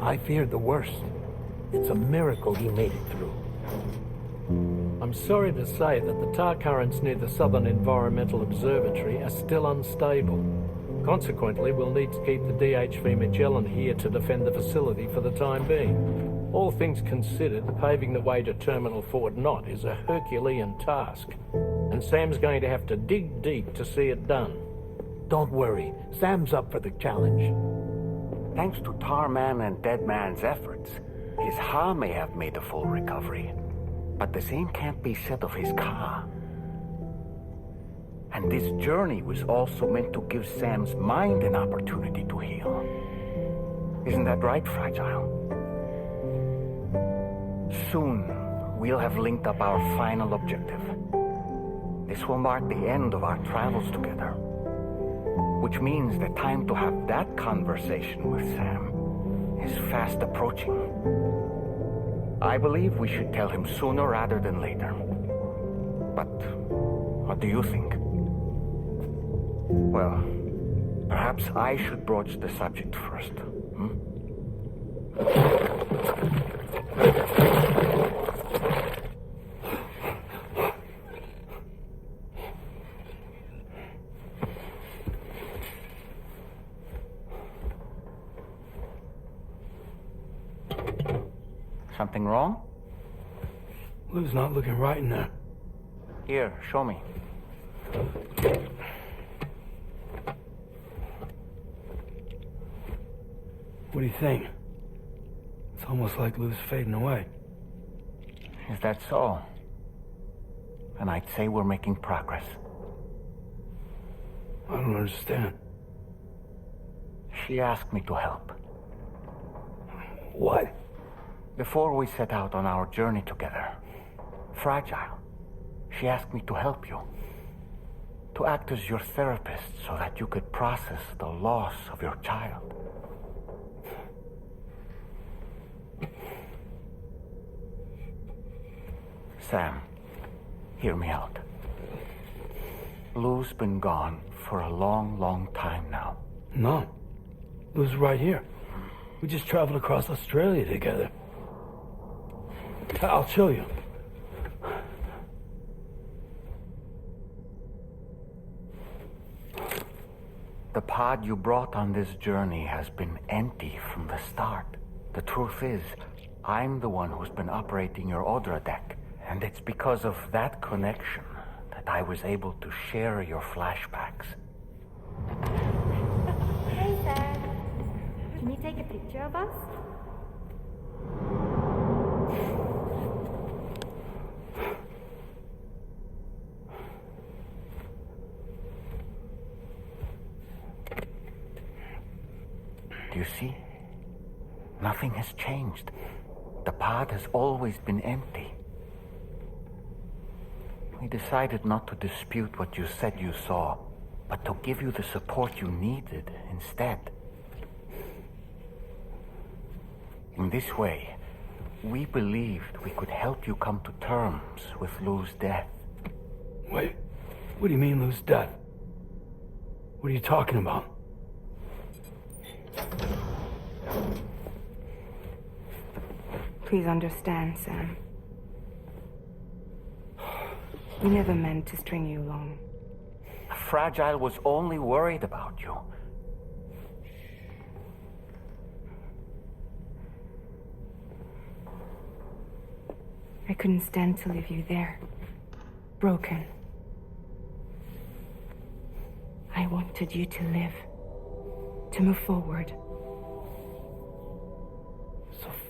I feared the worst. It's a miracle he made it through. I'm sorry to say that the tar currents near the Southern Environmental Observatory are still unstable. Consequently, we'll need to keep the DHV Magellan here to defend the facility for the time being. All things considered, paving the way to Terminal Fort Knott is a Herculean task, and Sam's going to have to dig deep to see it done. Don't worry, Sam's up for the challenge. Thanks to Tarman and Deadman's efforts, his Ha may have made a full recovery, but the same can't be said of his Ka. And this journey was also meant to give Sam's mind an opportunity to heal. Isn't that right, Fragile? Soon, we'll have linked up our final objective. This will mark the end of our travels together, which means the time to have that conversation with Sam is fast approaching. I believe we should tell him sooner rather than later. But what do you think? Well, perhaps I should broach the subject first. Something wrong? Lou's not looking right in there. Here, show me. What do you think? It's almost like Lou's fading away. Is that so? And I'd say we're making progress. I don't understand. She asked me to help. What? Before we set out on our journey together, Fragile, she asked me to help you. To act as your therapist so that you could process the loss of your child. Sam, hear me out. Lou's been gone for a long, long time now. No. Lou's right here. We just traveled across Australia together. I'll show you. The pod you brought on this journey has been empty from the start. The truth is, I'm the one who's been operating your Odra deck, and it's because of that connection that I was able to share your flashbacks. Hey, Sam. Can you take a picture of us? Do you see? Nothing has changed. The pod has always been empty. We decided not to dispute what you said you saw, but to give you the support you needed instead. In this way, we believed we could help you come to terms with Lou's death. Wait, what do you mean Lou's death? What are you talking about? Please understand, Sam. We never meant to string you along. Fragile was only worried about you. I couldn't stand to leave you there, broken. I wanted you to live, to move forward.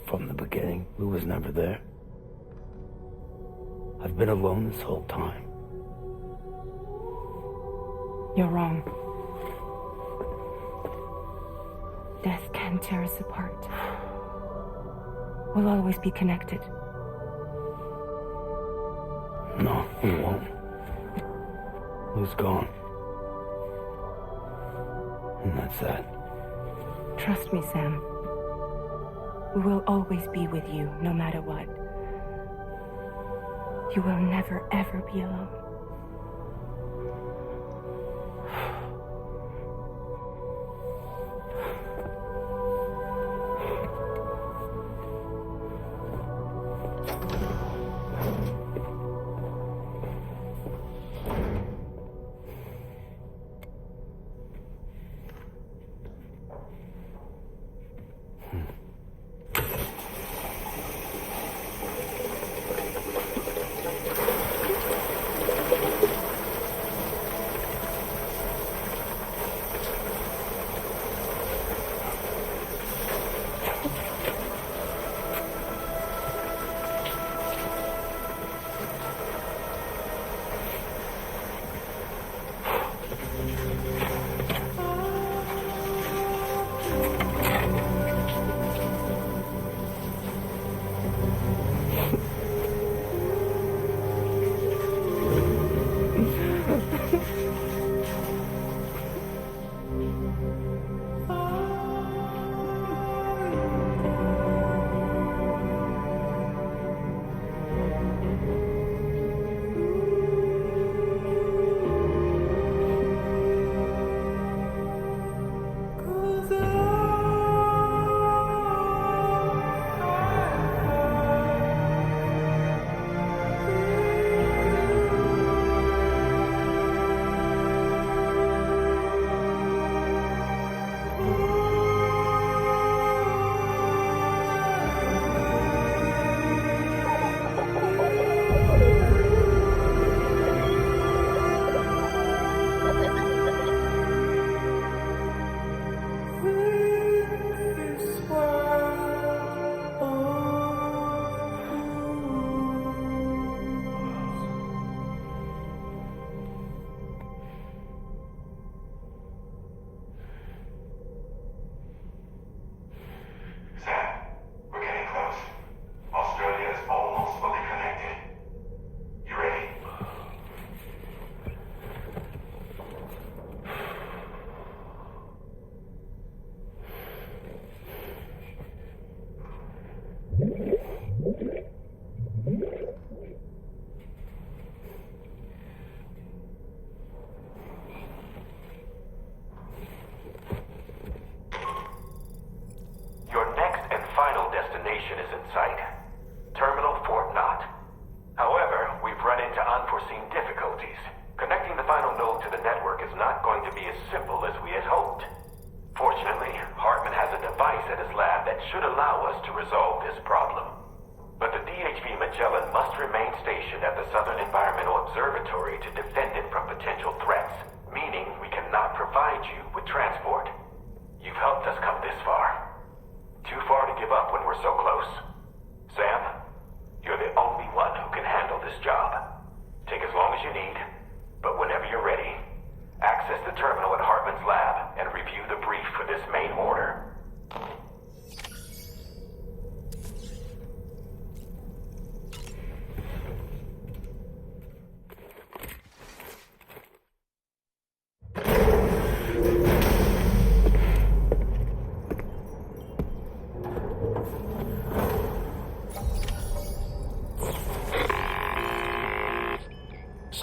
From the beginning, Lou was never there. I've been alone this whole time. You're wrong. Death can tear us apart. We'll always be connected. No, we won't. Lou's gone. And that's that. Trust me, Sam. We will always be with you, no matter what. You will never, ever be alone.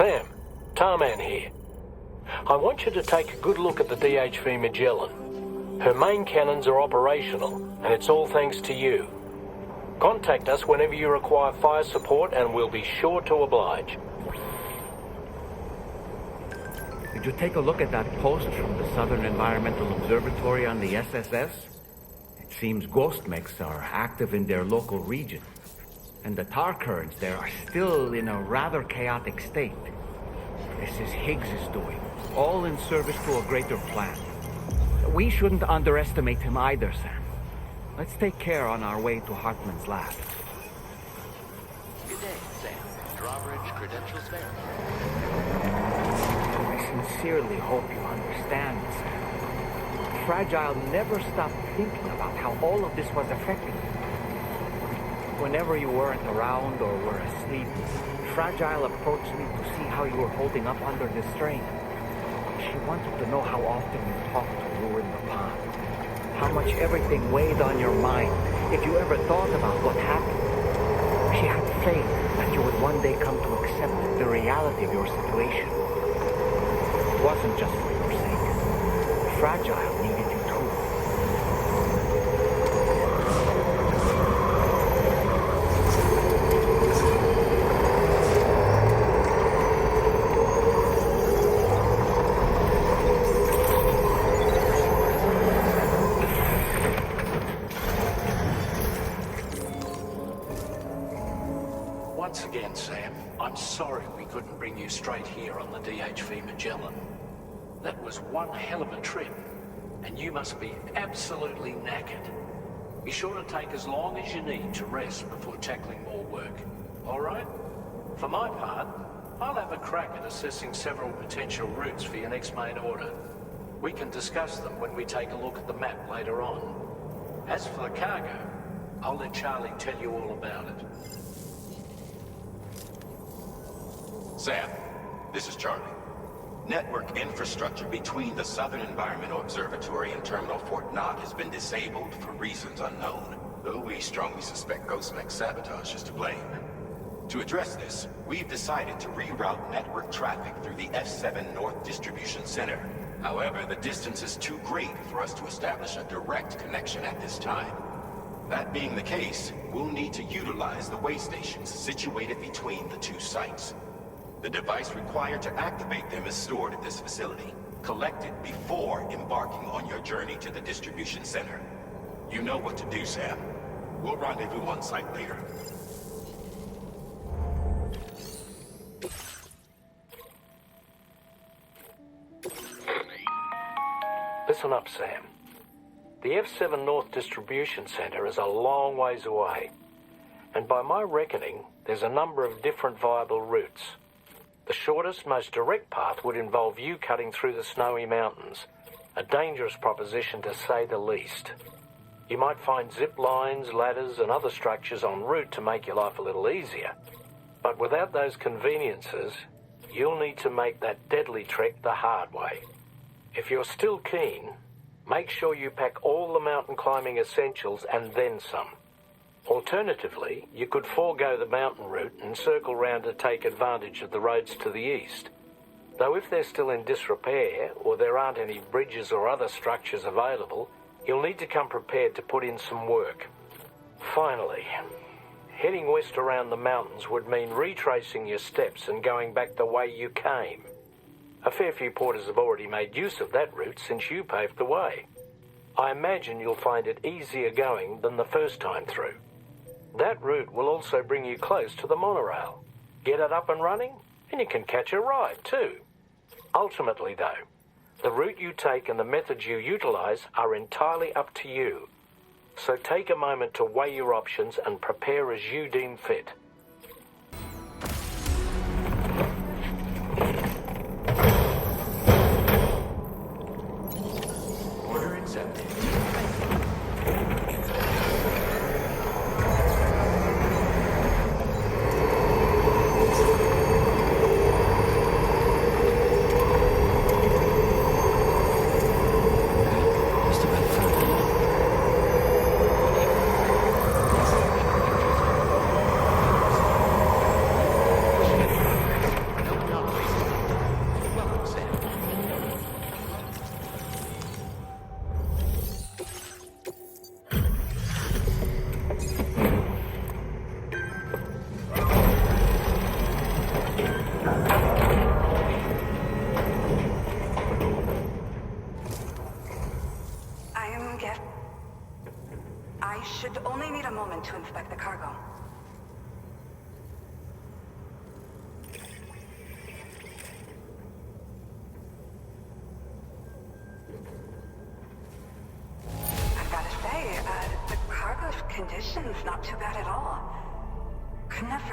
Sam, Tarman here. I want you to take a good look at the DHV Magellan. Her main cannons are operational, and it's all thanks to you. Contact us whenever you require fire support, and we'll be sure to oblige. Did you take a look at that post from the Southern Environmental Observatory on the SSS? It seems ghost mechs are active in their local region, and the tar currents there are still in a rather chaotic state. This is Higgs' doing, all in service to a greater plan. We shouldn't underestimate him either, Sam. Let's take care on our way to Hartman's lab. Good day, Sam. Drawbridge credentials verified. I sincerely hope you understand, Sam. Fragile never stopped thinking about how all of this was affecting you. Whenever you weren't around or were asleep, Fragile approached me to see how you were holding up under the strain. She wanted to know how often you talked to Lure in the pond, how much everything weighed on your mind, if you ever thought about what happened. She had faith that you would one day come to accept the reality of your situation. It wasn't just for your sake. Fragile needed you too. Once again, Sam, I'm sorry we couldn't bring you straight here on the DHV Magellan. That was one hell of a trip, and you must be absolutely knackered. Be sure to take as long as you need to rest before tackling more work, all right? For my part, I'll have a crack at assessing several potential routes for your next main order. We can discuss them when we take a look at the map later on. As for the cargo, I'll let Charlie tell you all about it. Sam, this is Charlie. Network infrastructure between the Southern Environmental Observatory and Terminal Fort Knox has been disabled for reasons unknown, though we strongly suspect Ghostmech's sabotage is to blame. To address this, we've decided to reroute network traffic through the F7 North Distribution Center. However, the distance is too great for us to establish a direct connection at this time. That being the case, we'll need to utilize the way stations situated between the two sites. The device required to activate them is stored at this facility. Collect it before embarking on your journey to the distribution center. You know what to do, Sam. We'll rendezvous on site later. Listen up, Sam. The F7 North Distribution Center is a long ways away. And by my reckoning, there's a number of different viable routes. The shortest, most direct path would involve you cutting through the snowy mountains, a dangerous proposition to say the least. You might find zip lines, ladders, and other structures en route to make your life a little easier. But without those conveniences, you'll need to make that deadly trek the hard way. If you're still keen, make sure you pack all the mountain climbing essentials and then some. Alternatively, you could forego the mountain route and circle round to take advantage of the roads to the east. Though if they're still in disrepair, or there aren't any bridges or other structures available, you'll need to come prepared to put in some work. Finally, heading west around the mountains would mean retracing your steps and going back the way you came. A fair few porters have already made use of that route since you paved the way. I imagine you'll find it easier going than the first time through. That route will also bring you close to the monorail. Get it up and running, and you can catch a ride too. Ultimately though, the route you take and the methods you utilize are entirely up to you. So take a moment to weigh your options and prepare as you deem fit. Order accepted.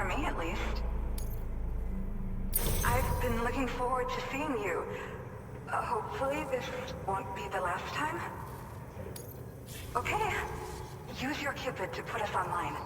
for me, at least. I've been looking forward to seeing you. Hopefully this won't be the last time. Okay. Use your Cupid to put us online.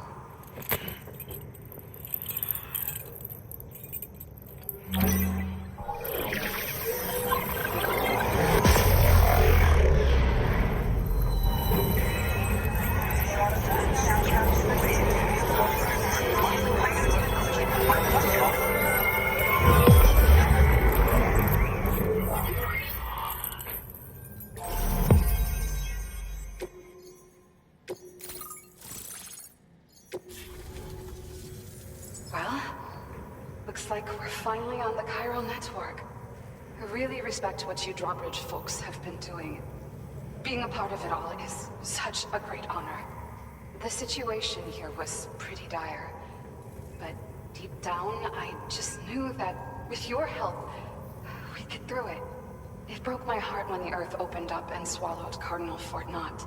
Looks like we're finally on the chiral network. I really respect what you drawbridge folks have been doing. Being a part of it all is such a great honor. The situation here was pretty dire, but deep down, I just knew that with your help, we'd get through it. It broke my heart when the Earth opened up and swallowed Cardinal Fort Knott.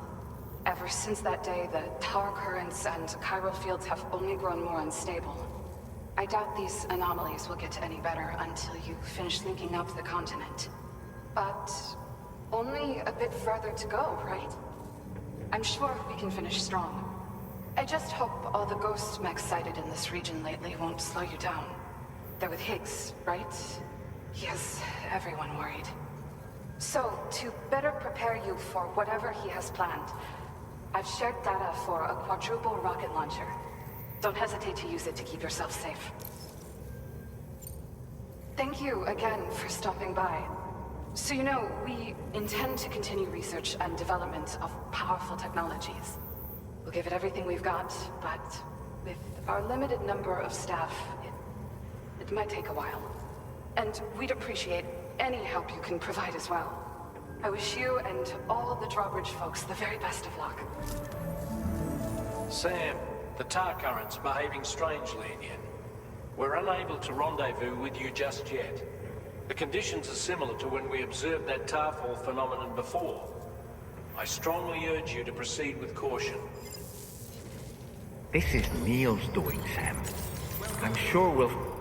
Ever since that day, the tar currents and chiral fields have only grown more unstable. I doubt these anomalies will get any better until you finish linking up the continent. But only a bit further to go, right? I'm sure we can finish strong. I just hope all the ghost mechs sighted in this region lately won't slow you down. They're with Higgs, right? He has everyone worried. So, to better prepare you for whatever he has planned, I've shared data for a quadruple rocket launcher. Don't hesitate to use it to keep yourself safe. Thank you again for stopping by. So you know, we intend to continue research and development of powerful technologies. We'll give it everything we've got, but with our limited number of staff, it might take a while. And we'd appreciate any help you can provide as well. I wish you and all the drawbridge folks the very best of luck. Sam, the tar current's behaving strangely again. We're unable to rendezvous with you just yet. The conditions are similar to when we observed that tarfall phenomenon before. I strongly urge you to proceed with caution. This is Neil's doing, Sam. I'm sure we'll...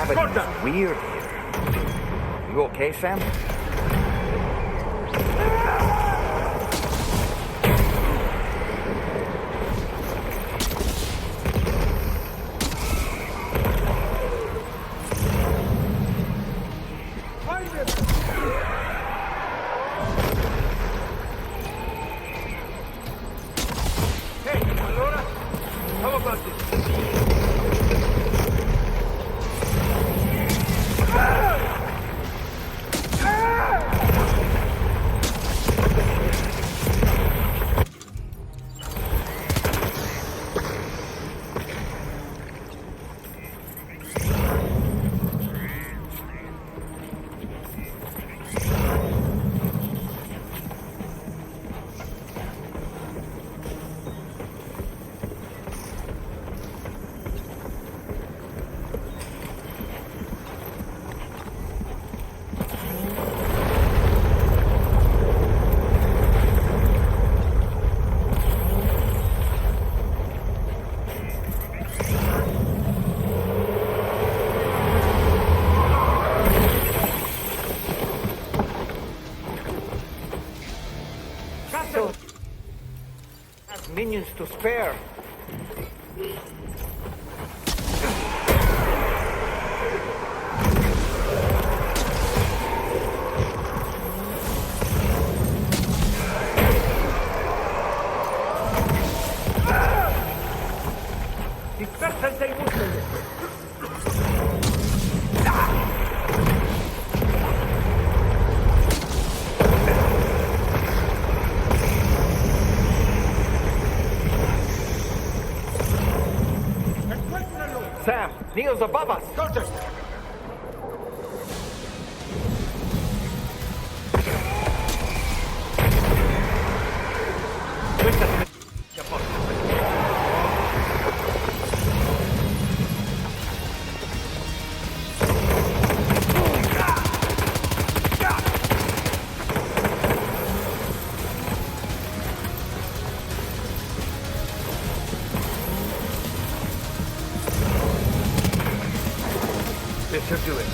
Gravity is weird here. You okay, Sam? Minions to spare. Sam, Neil's above us. Soldiers! This should do it.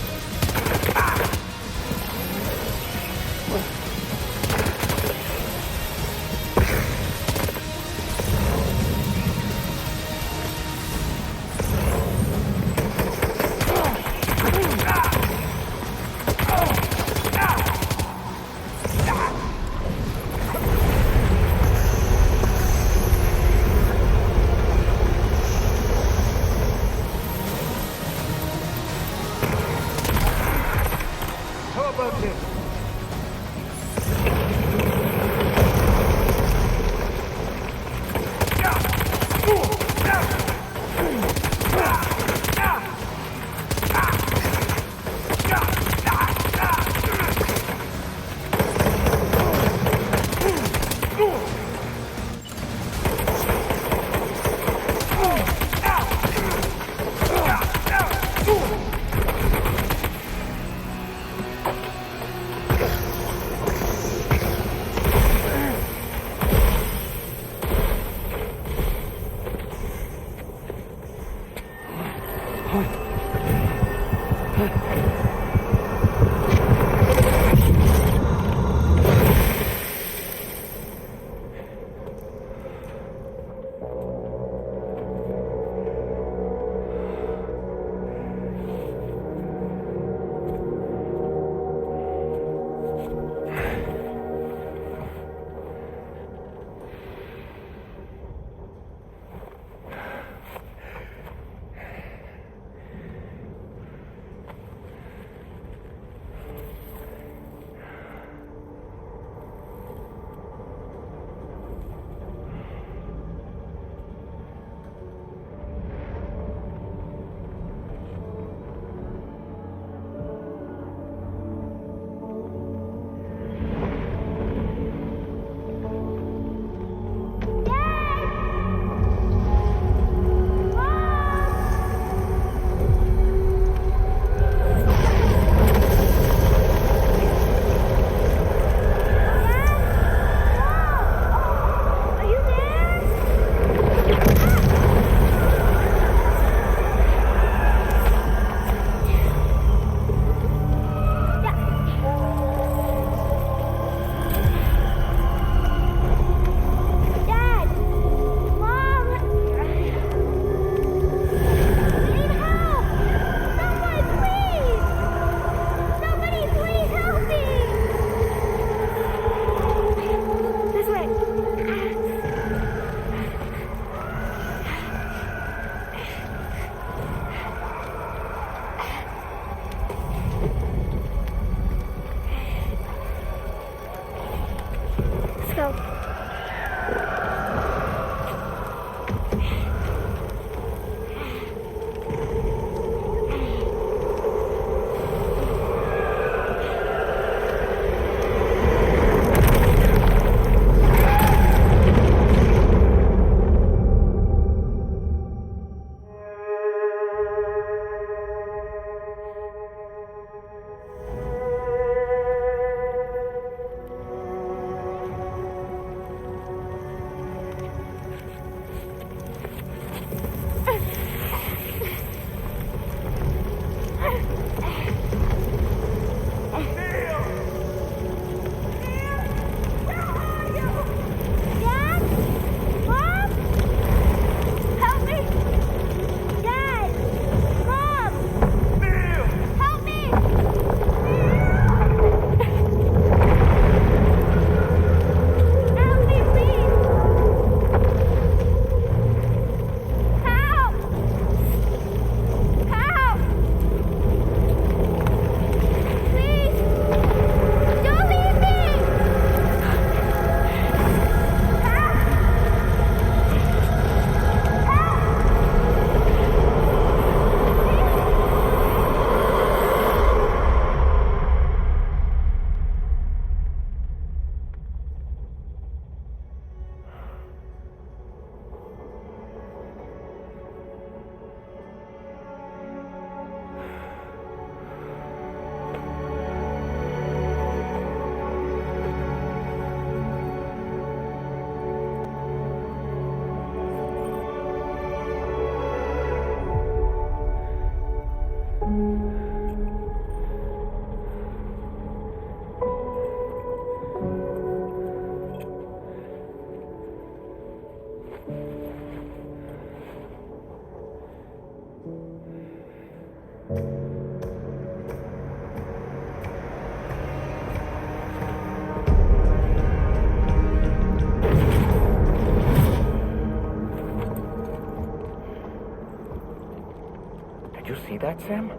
Did you see that, Sam?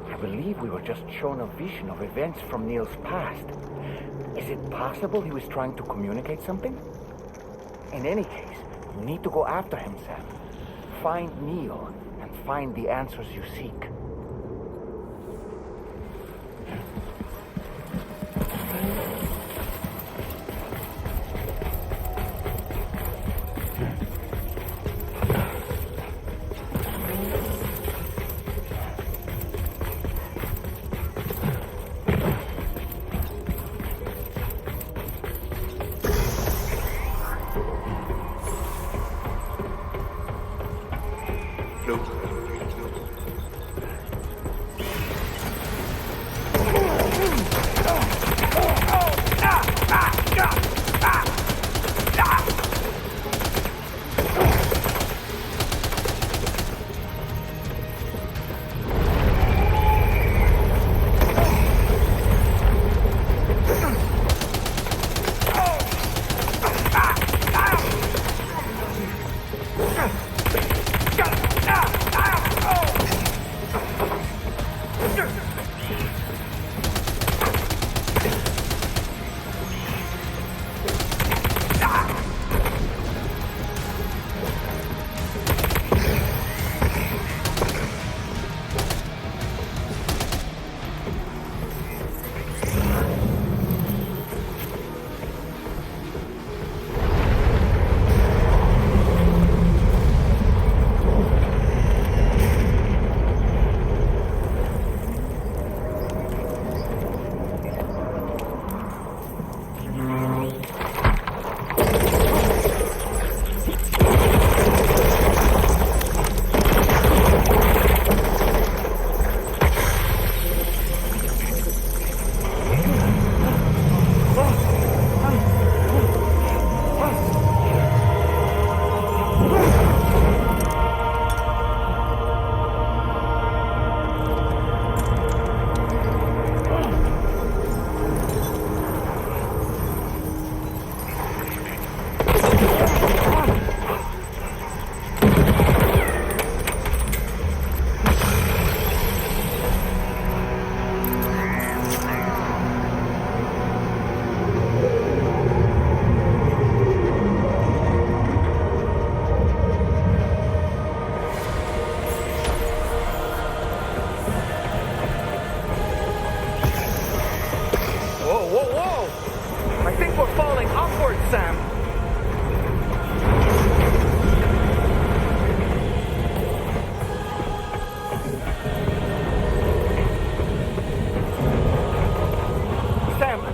I believe we were just shown a vision of events from Neil's past. Is it possible he was trying to communicate something? In any case, you need to go after him, Sam. Find Neil and find the answers you seek.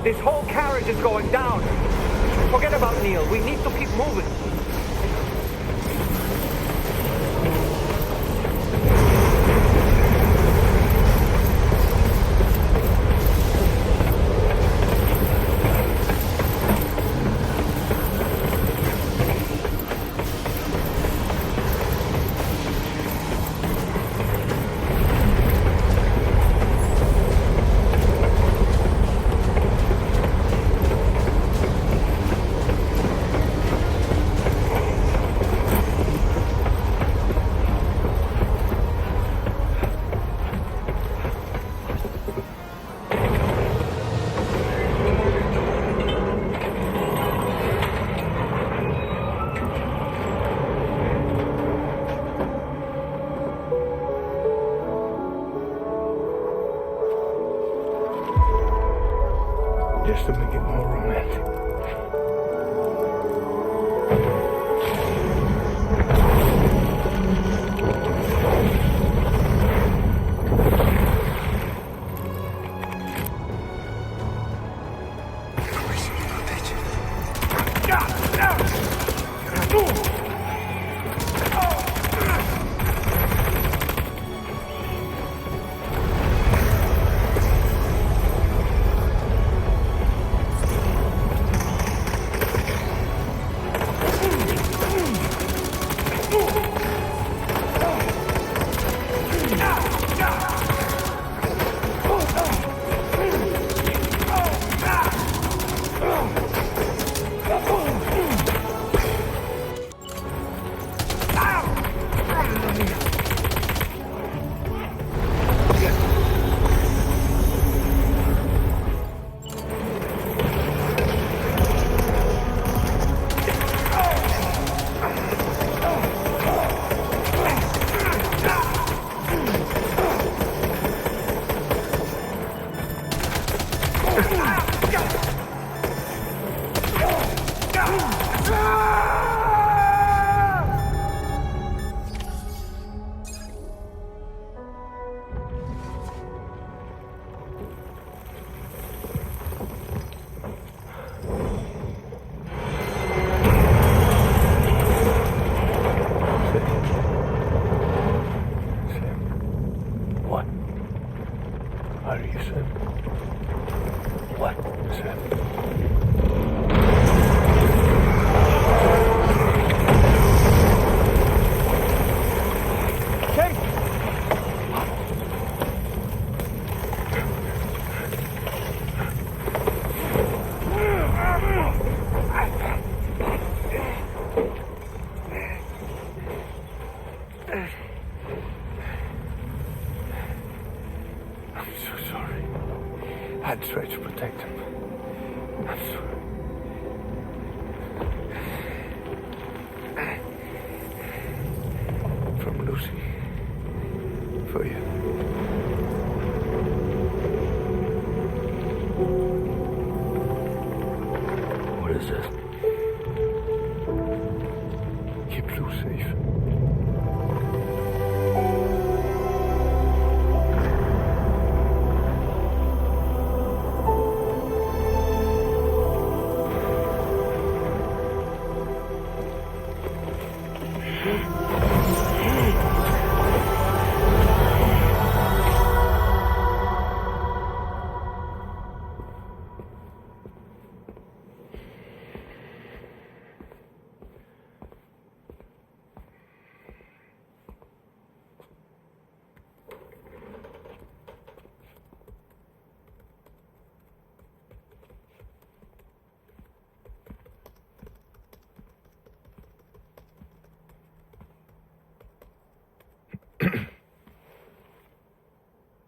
This whole carriage is going down. Forget about Neil. We need to keep moving. Just to make it more romantic. I'm so sorry. I tried to protect him. I'm sorry. From Lucy. For you. What is this? Keep Lou safe.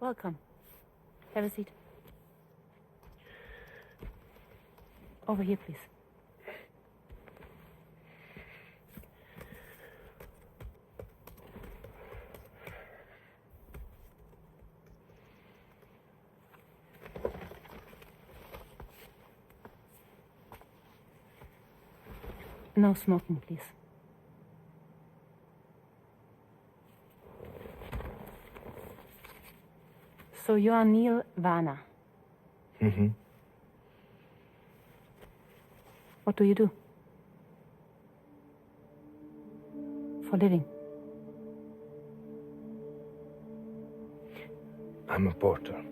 Welcome. Have a seat. Over here, please. No smoking, please. So you are Neil Varner. Mm-hmm. What do you do? For a living? I'm a porter.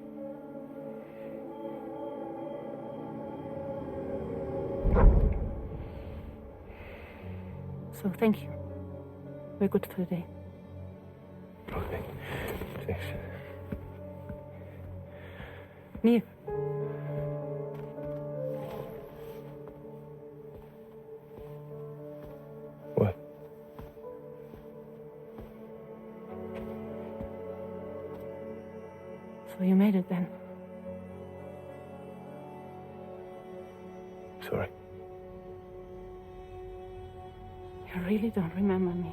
So thank you. We're good for the day. Okay. Thanks. Neil. What? So you made it then? Sorry. You really don't remember me.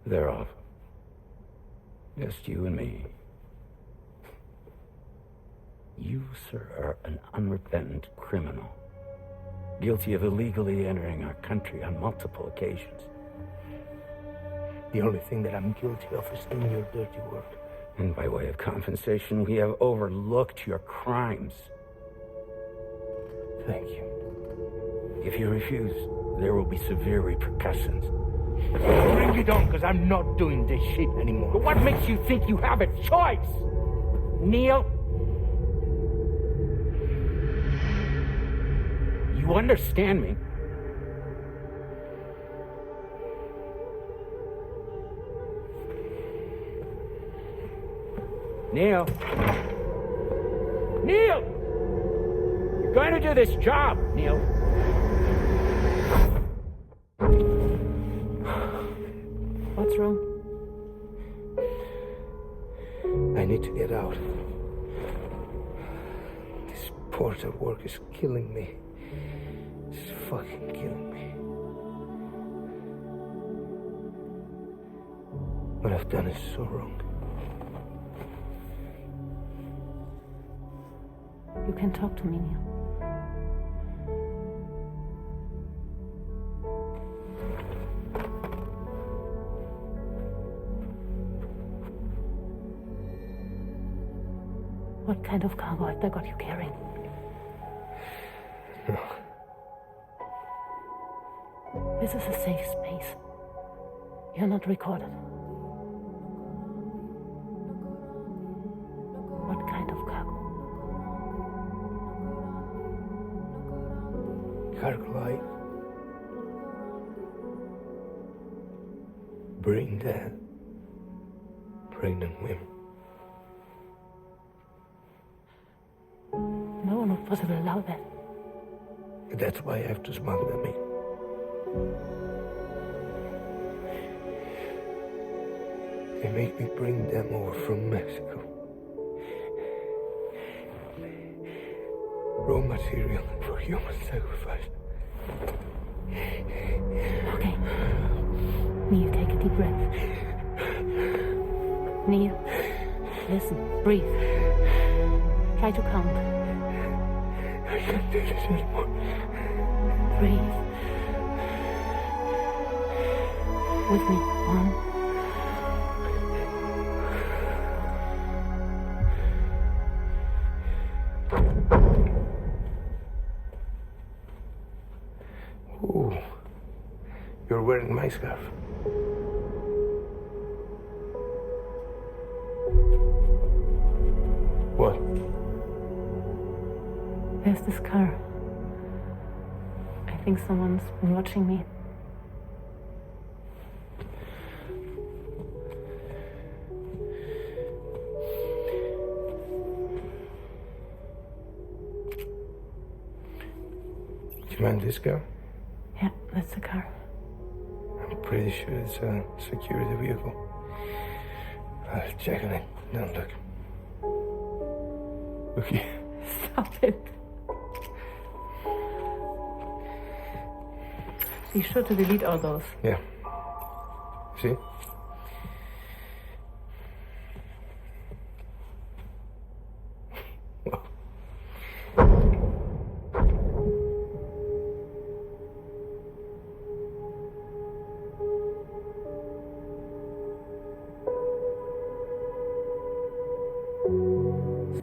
They're off. Just you and me. You, sir, are an unrepentant criminal, guilty of illegally entering our country on multiple occasions. The only thing that I'm guilty of is doing your dirty work. And by way of compensation, we have overlooked your crimes. Thank you. If you refuse, there will be severe repercussions. Bring it on, because I'm not doing this shit anymore. But what makes you think you have a choice? Neil? You understand me? Neil? Neil! You're going to do this job, Neil. What's wrong? I need to get out. This porter work is killing me. It's fucking killing me. What I've done is so wrong. You can talk to me, Neil. What kind of cargo have they got you carrying? No. This is a safe space. You're not recorded. What kind of cargo? Cargo light. Brain dead. Pregnant women. No one would possibly allow that. That's why I have to smuggle them in. They make me bring them over from Mexico. Raw material for human sacrifice. Okay. Neil, take a deep breath. Neil, listen, breathe. Try to count. I can't do this anymore. Breathe. With me. 1. Ooh, you're wearing my scarf. What? There's this car. I think someone's been watching me. Do you mind this car? Yeah, that's the car. I'm pretty sure it's a security vehicle. I'll check on it. Don't look. Look here. Stop it. Be sure to delete all those. Yeah. See?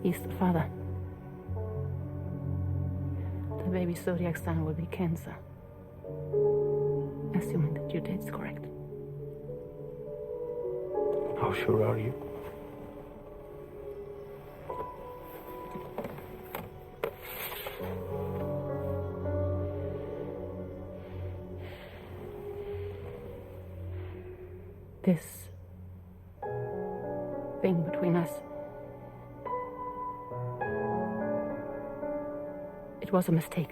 He's the father. The baby's zodiac sign will be Cancer. Assuming that your date's correct. How sure are you? This thing between us. It was a mistake.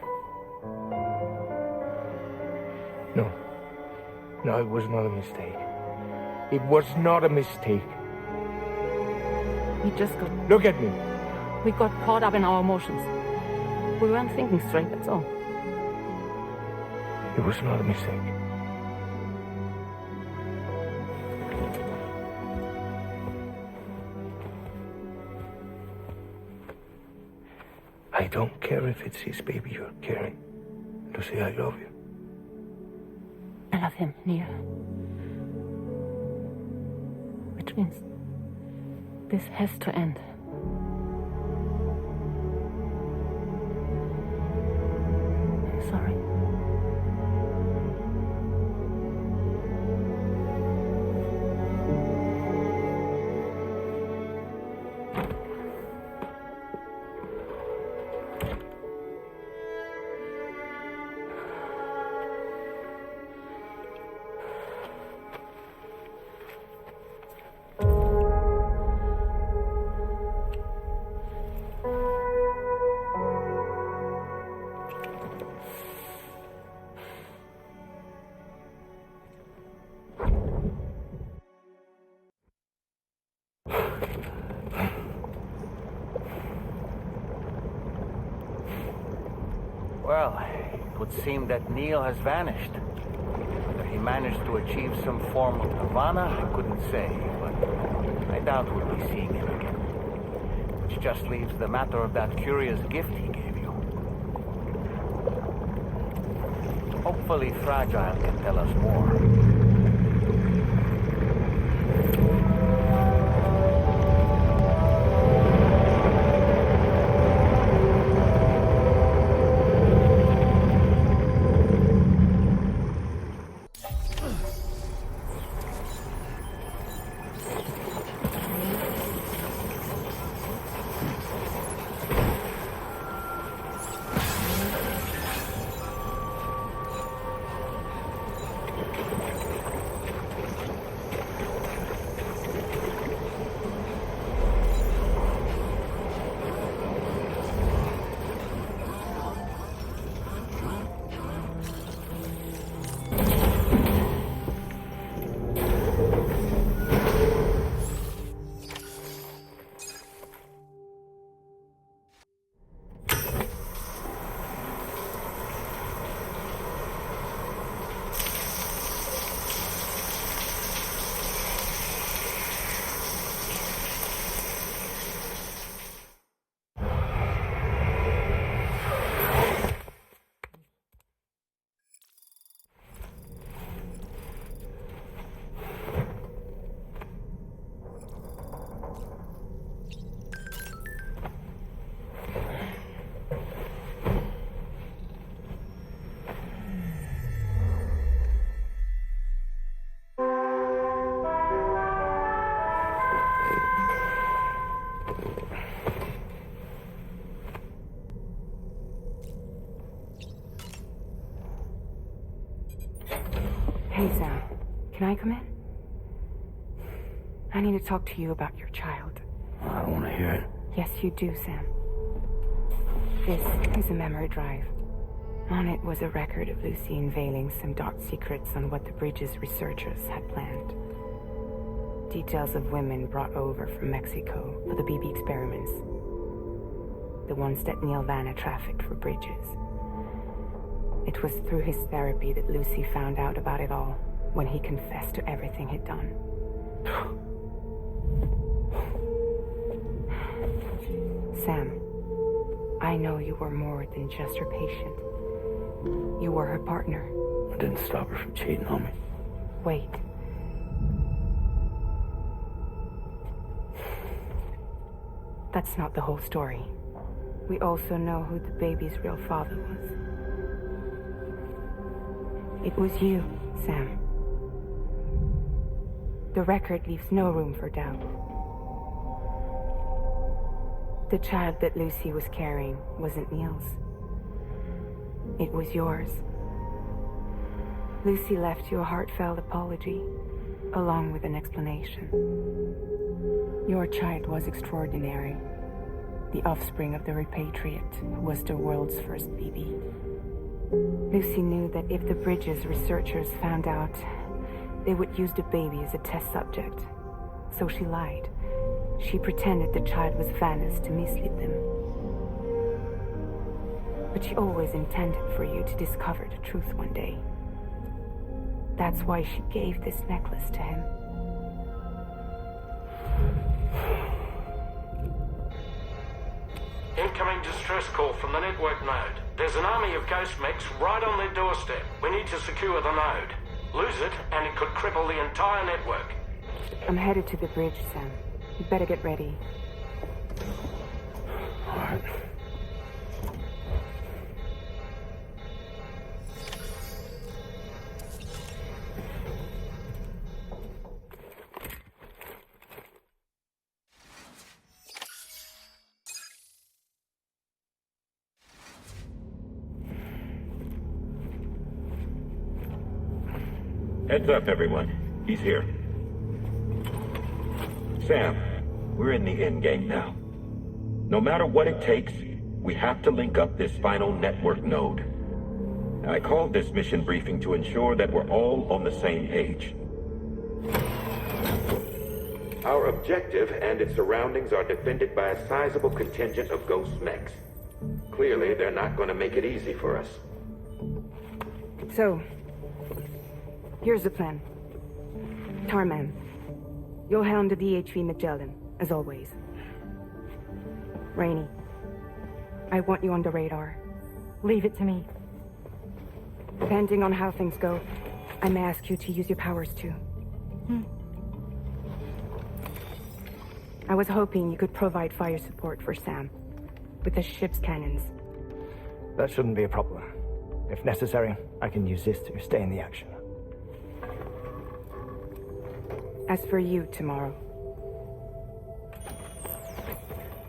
No. No, it was not a mistake. It was not a mistake. We just got... Look at me. We got caught up in our emotions. We weren't thinking straight, that's all. It was not a mistake. I don't care if it's his baby you're carrying. Lucy, I love you. I love him, Neil. Which means this has to end. I'm sorry. Well, it would seem that Neil has vanished. Whether he managed to achieve some form of nirvana, I couldn't say, but I doubt we'll be seeing him again. Which just leaves the matter of that curious gift he gave you. Hopefully Fragile can tell us more. Hey, Sam. Can I come in? I need to talk to you about your child. I don't want to hear it. Yes, you do, Sam. This is a memory drive. On it was a record of Lucy unveiling some dark secrets on what the bridge's researchers had planned. Details of women brought over from Mexico for the BB experiments. The ones that Neil Vanna trafficked for bridges. It was through his therapy that Lucy found out about it all when he confessed to everything he'd done. Sam, I know you were more than just her patient. You were her partner. I didn't stop her from cheating on me. Wait. That's not the whole story. We also know who the baby's real father was. It was you, Sam. The record leaves no room for doubt. The child that Lucy was carrying wasn't Neil's. It was yours. Lucy left you a heartfelt apology, along with an explanation. Your child was extraordinary. The offspring of the repatriate who was the world's first BB. Lucy knew that if the Bridges researchers found out, they would use the baby as a test subject. So she lied. She pretended the child was Vanna's to mislead them. But she always intended for you to discover the truth one day. That's why she gave this necklace to him. Incoming distress call from the network node. There's an army of ghost mechs right on their doorstep. We need to secure the node. Lose it, and it could cripple the entire network. I'm headed to the bridge, Sam. You better get ready. All right. Heads up, everyone. He's here. Sam, we're in the endgame now. No matter what it takes, we have to link up this final network node. I called this mission briefing to ensure that we're all on the same page. Our objective and its surroundings are defended by a sizable contingent of ghost mechs. Clearly, they're not going to make it easy for us. So, here's the plan. Tarman, you'll helm the DHV Magellan, as always. Rainey, I want you on the radar. Leave it to me. Depending on how things go, I may ask you to use your powers too. I was hoping you could provide fire support for Sam, with the ship's cannons. That shouldn't be a problem. If necessary, I can use this to stay in the action. As for you, tomorrow.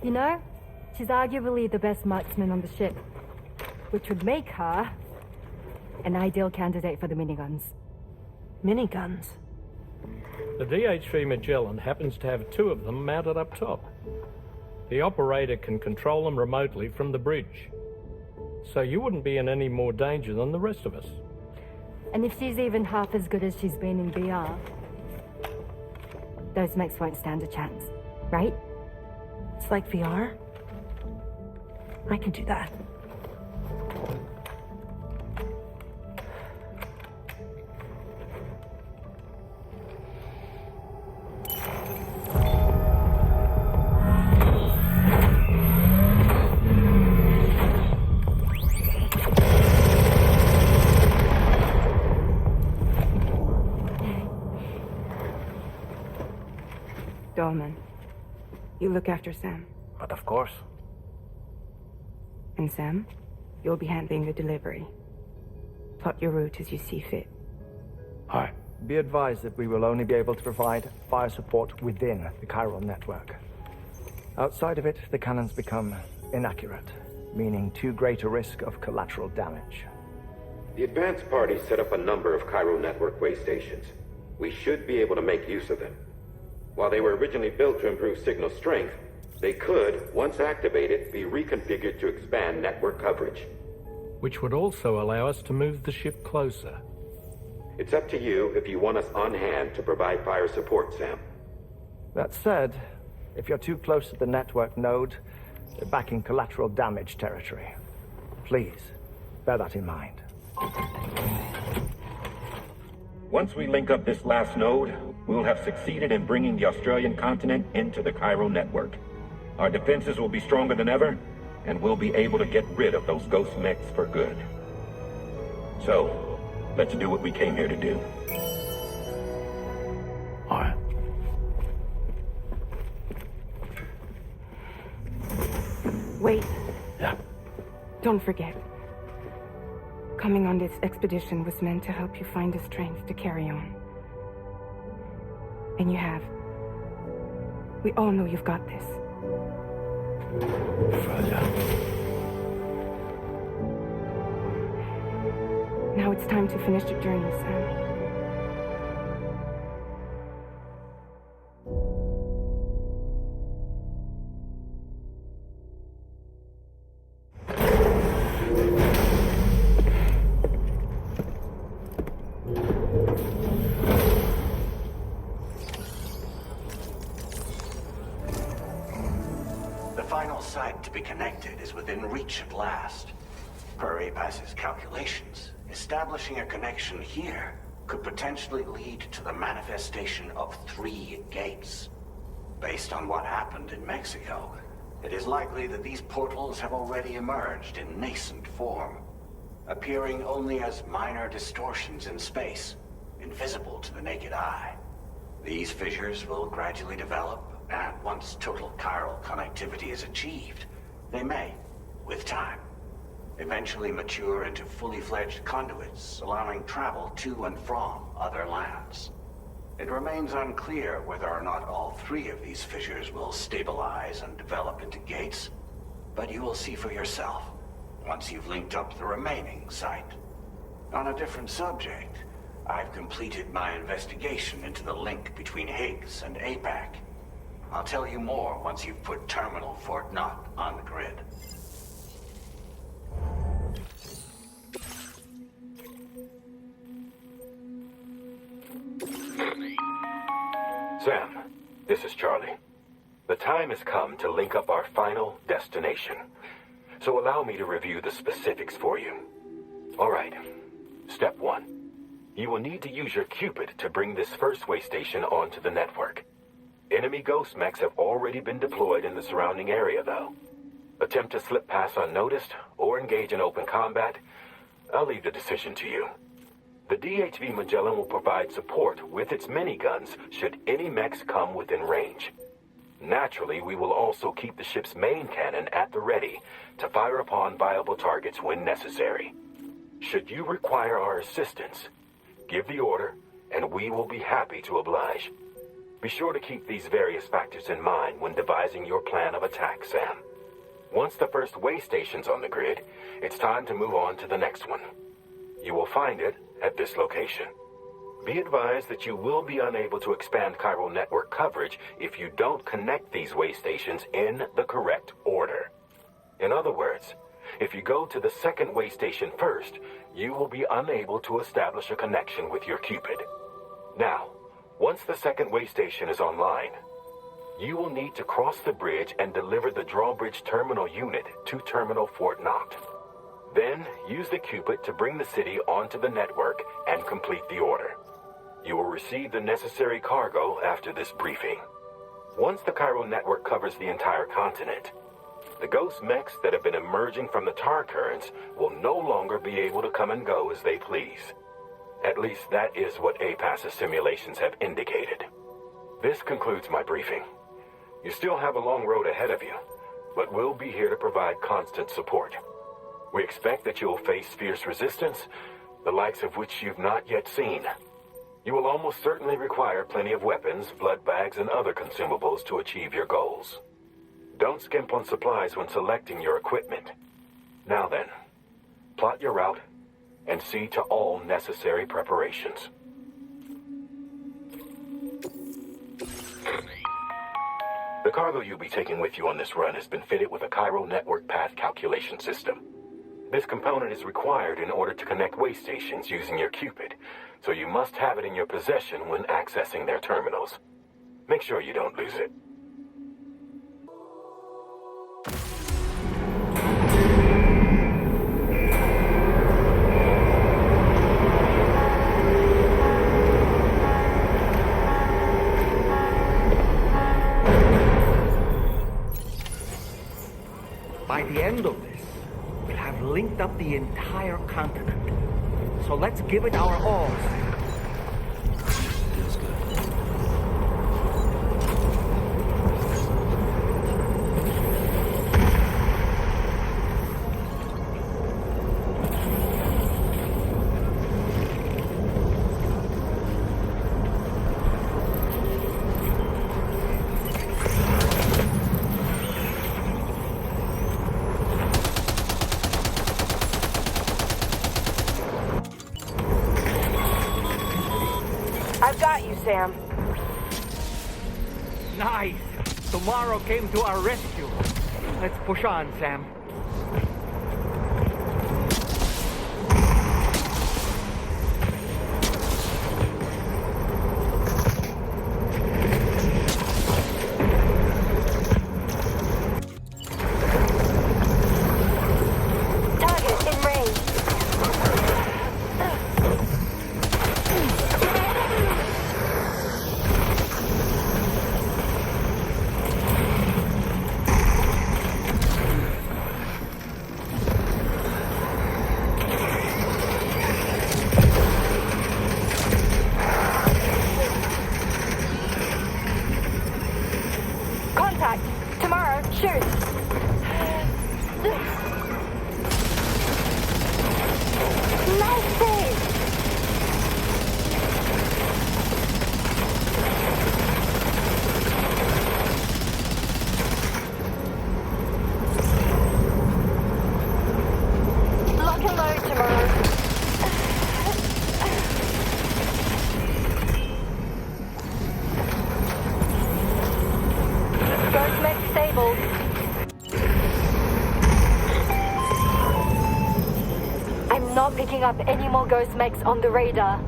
You know, she's arguably the best marksman on the ship, which would make her an ideal candidate for the miniguns. Miniguns? The DHV Magellan happens to have 2 of them mounted up top. The operator can control them remotely from the bridge. So you wouldn't be in any more danger than the rest of us. And if she's even half as good as she's been in VR, those mechs won't stand a chance, right? It's like VR? I can do that. Dolman, you look after Sam. But of course. And Sam, you'll be handling the delivery. Plot your route as you see fit. All right. Be advised that we will only be able to provide fire support within the chiral network. Outside of it, the cannons become inaccurate, meaning too great a risk of collateral damage. The advanced party set up a number of Cairo network way stations. We should be able to make use of them. While they were originally built to improve signal strength, they could, once activated, be reconfigured to expand network coverage. Which would also allow us to move the ship closer. It's up to you if you want us on hand to provide fire support, Sam. That said, if you're too close to the network node, you're back in collateral damage territory. Please, bear that in mind. Once we link up this last node, we'll have succeeded in bringing the Australian continent into the Cairo network. Our defenses will be stronger than ever, and we'll be able to get rid of those ghost mechs for good. So, let's do what we came here to do. All right. Wait. Yeah. Don't forget. Coming on this expedition was meant to help you find the strength to carry on. And you have. We all know you've got this. Now it's time to finish the journey, Sam. The final site to be connected is within reach at last. Per APAS's calculations, establishing a connection here could potentially lead to the manifestation of 3 gates. Based on what happened in Mexico, it is likely that these portals have already emerged in nascent form, appearing only as minor distortions in space, invisible to the naked eye. These fissures will gradually develop, and once total chiral connectivity is achieved, they may, with time, eventually mature into fully fledged conduits, allowing travel to and from other lands. It remains unclear whether or not all 3 of these fissures will stabilize and develop into gates, but you will see for yourself once you've linked up the remaining site. On a different subject, I've completed my investigation into the link between Higgs and APAC. I'll tell you more once you've put Terminal Fort Knott on the grid. Sam, this is Charlie. The time has come to link up our final destination. So allow me to review the specifics for you. All right. Step 1. You will need to use your Cupid to bring this first way station onto the network. Enemy ghost mechs have already been deployed in the surrounding area, though. Attempt to slip past unnoticed or engage in open combat, I'll leave the decision to you. The DHV Magellan will provide support with its miniguns should any mechs come within range. Naturally, we will also keep the ship's main cannon at the ready to fire upon viable targets when necessary. Should you require our assistance, give the order, and we will be happy to oblige. Be sure to keep these various factors in mind when devising your plan of attack, Sam. Once the first way station's on the grid, it's time to move on to the next one. You will find it at this location. Be advised that you will be unable to expand Cairo network coverage if you don't connect these way stations in the correct order. In other words, if you go to the second way station first, you will be unable to establish a connection with your Cupid. Now, once the second way station is online, you will need to cross the bridge and deliver the drawbridge terminal unit to Terminal Fort Knott. Then, use the Cupid to bring the city onto the network and complete the order. You will receive the necessary cargo after this briefing. Once the Cairo network covers the entire continent, the ghost mechs that have been emerging from the tar currents will no longer be able to come and go as they please. At least that is what APAS's simulations have indicated. This concludes my briefing. You still have a long road ahead of you, but we'll be here to provide constant support. We expect that you'll face fierce resistance, the likes of which you've not yet seen. You will almost certainly require plenty of weapons, blood bags, and other consumables to achieve your goals. Don't skimp on supplies when selecting your equipment. Now then, plot your route, and see to all necessary preparations. The cargo you'll be taking with you on this run has been fitted with a chiral network path calculation system. This component is required in order to connect way stations using your Cupid, so you must have it in your possession when accessing their terminals. Make sure you don't lose it. By the end of this, we'll have linked up the entire continent. So let's give it our all. Feels good. I've got you, Sam. Nice! Tomorrow came to our rescue. Let's push on, Sam. Target in range. Contact. Tomorrow. Shoot. Nice save. Lock and load tomorrow. Ghost mech stable. I'm not picking up any more ghost mechs on the radar.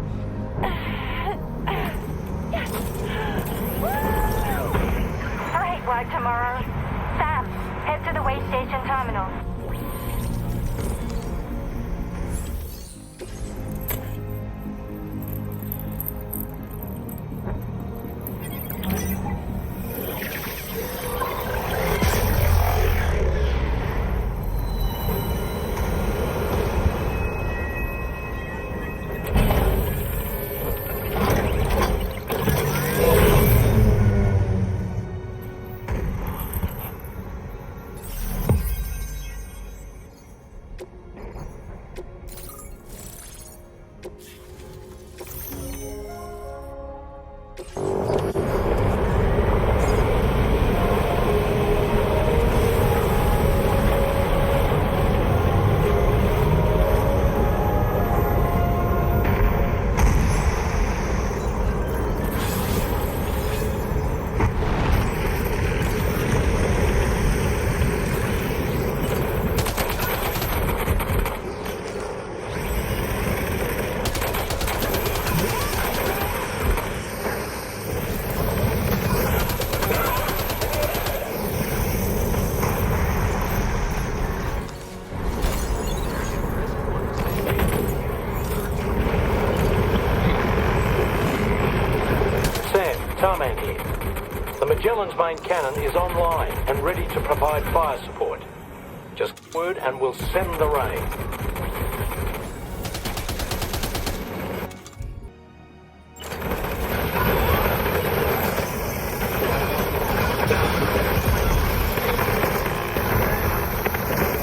Great work tomorrow. Sam, head to the way station terminal. Tarman here. The Magellan's main cannon is online and ready to provide fire support. Just word and we'll send the rain.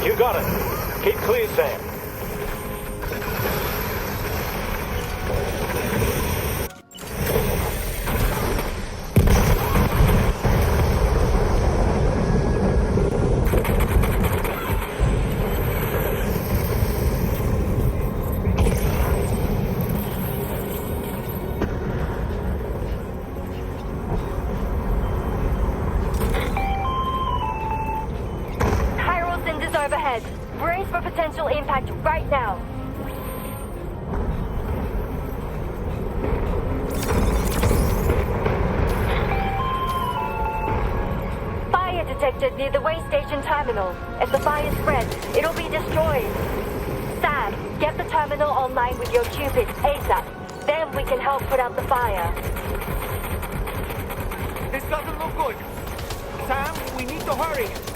You got it. Keep clear, Sam. potential impact right now. Fire detected near the way station terminal. As the fire spreads, it'll be destroyed. Sam, get the terminal online with your Cupids ASAP. Then we can help put out the fire. This doesn't look good. Sam, we need to hurry.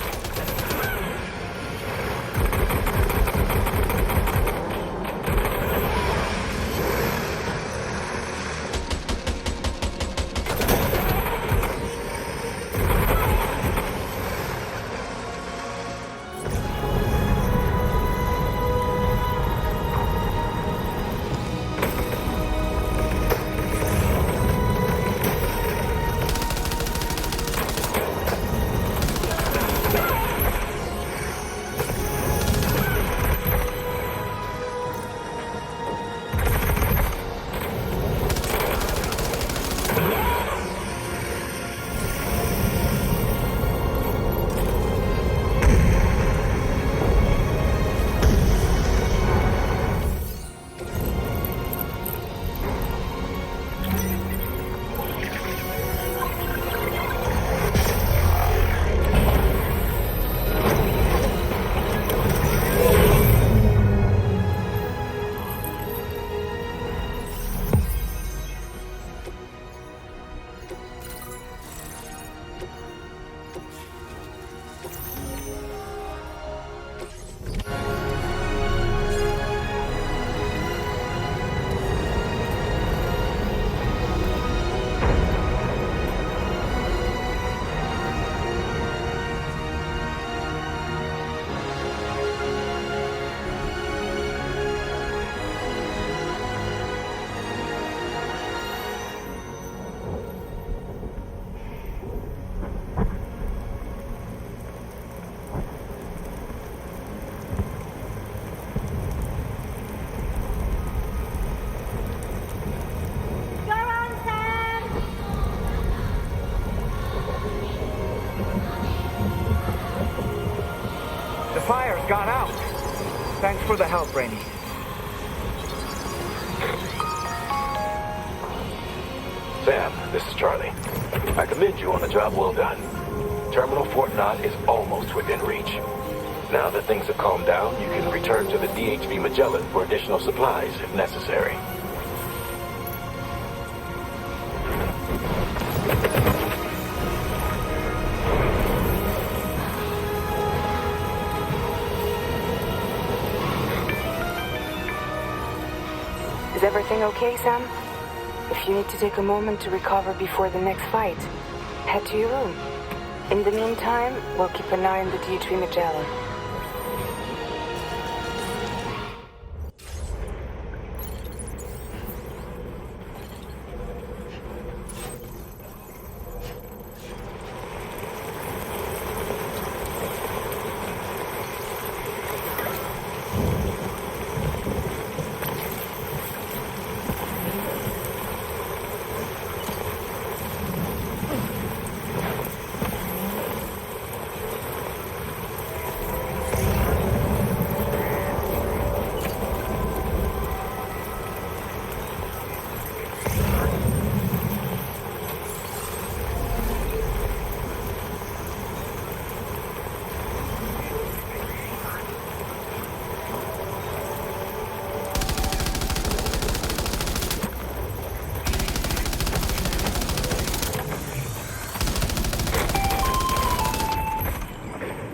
Fire's gone out. Thanks for the help, Rainey. Sam, this is Charlie. I commend you on a job well done. Terminal Fort Knott is almost within reach. Now that things have calmed down, you can return to the DHV Magellan for additional supplies if necessary. Is everything okay, Sam? If you need to take a moment to recover before the next fight, head to your room. In the meantime, we'll keep an eye on the DHV Magellan.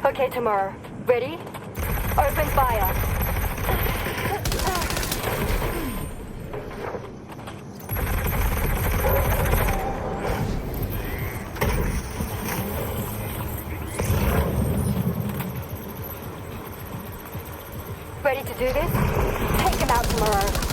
Okay, Tamara. Ready? Open fire. Ready to do this? Take him out, Tamara.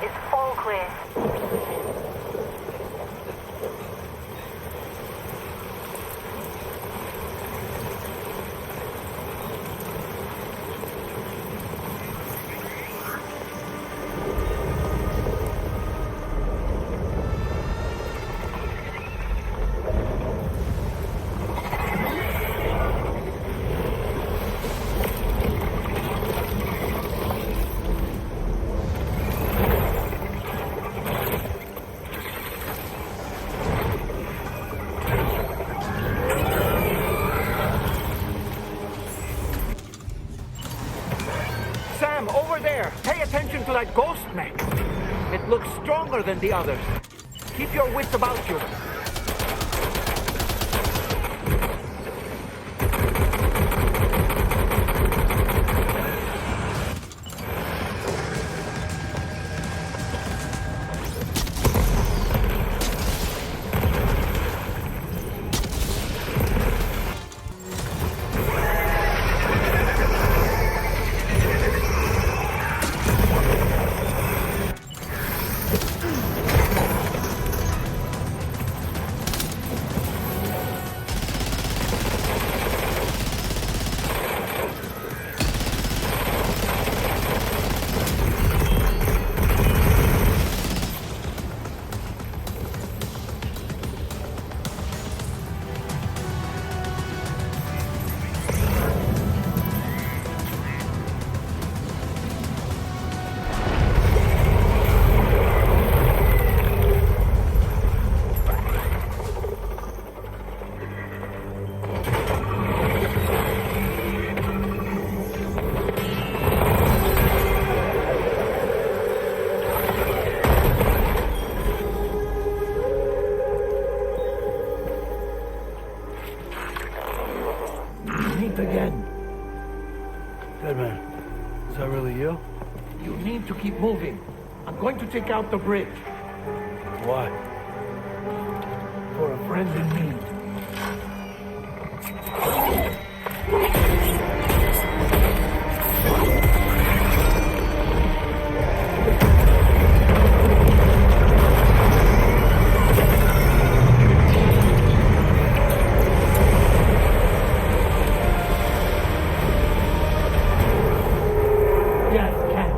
is all clear. Sam, over there! Pay attention to that ghost mech. It looks stronger than the others. Keep your wits about you. Again. Deadman, is that really you? You need to keep moving. I'm going to take out the bridge. Why? For a friend in need.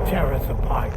Tear us apart.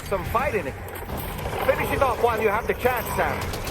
Some fight in it. Finish it off while you have the chance, Sam.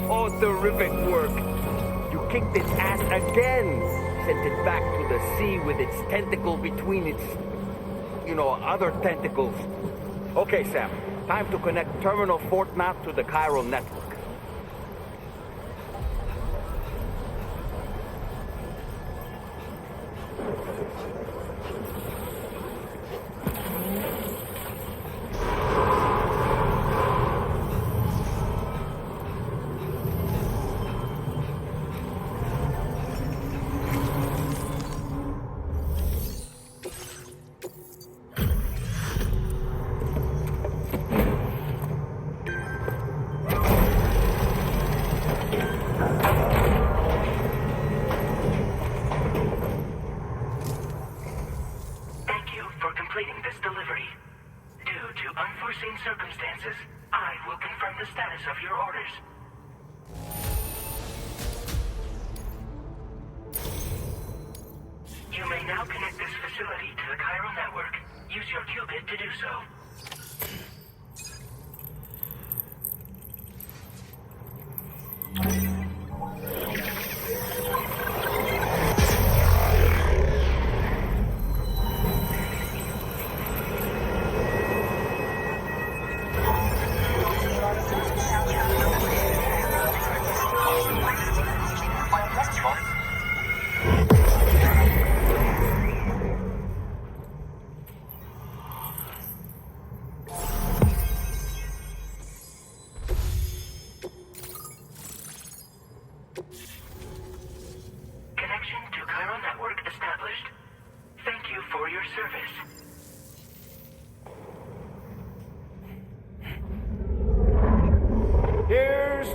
Oh, terrific work. You kicked its ass again. Sent it back to the sea with its tentacle between its, other tentacles. Okay, Sam. Time to connect Terminal Fort Map to the chiral network. Circumstances, I will confirm the status of your orders. You may now connect this facility to the chiral network. Use your qubit to do so.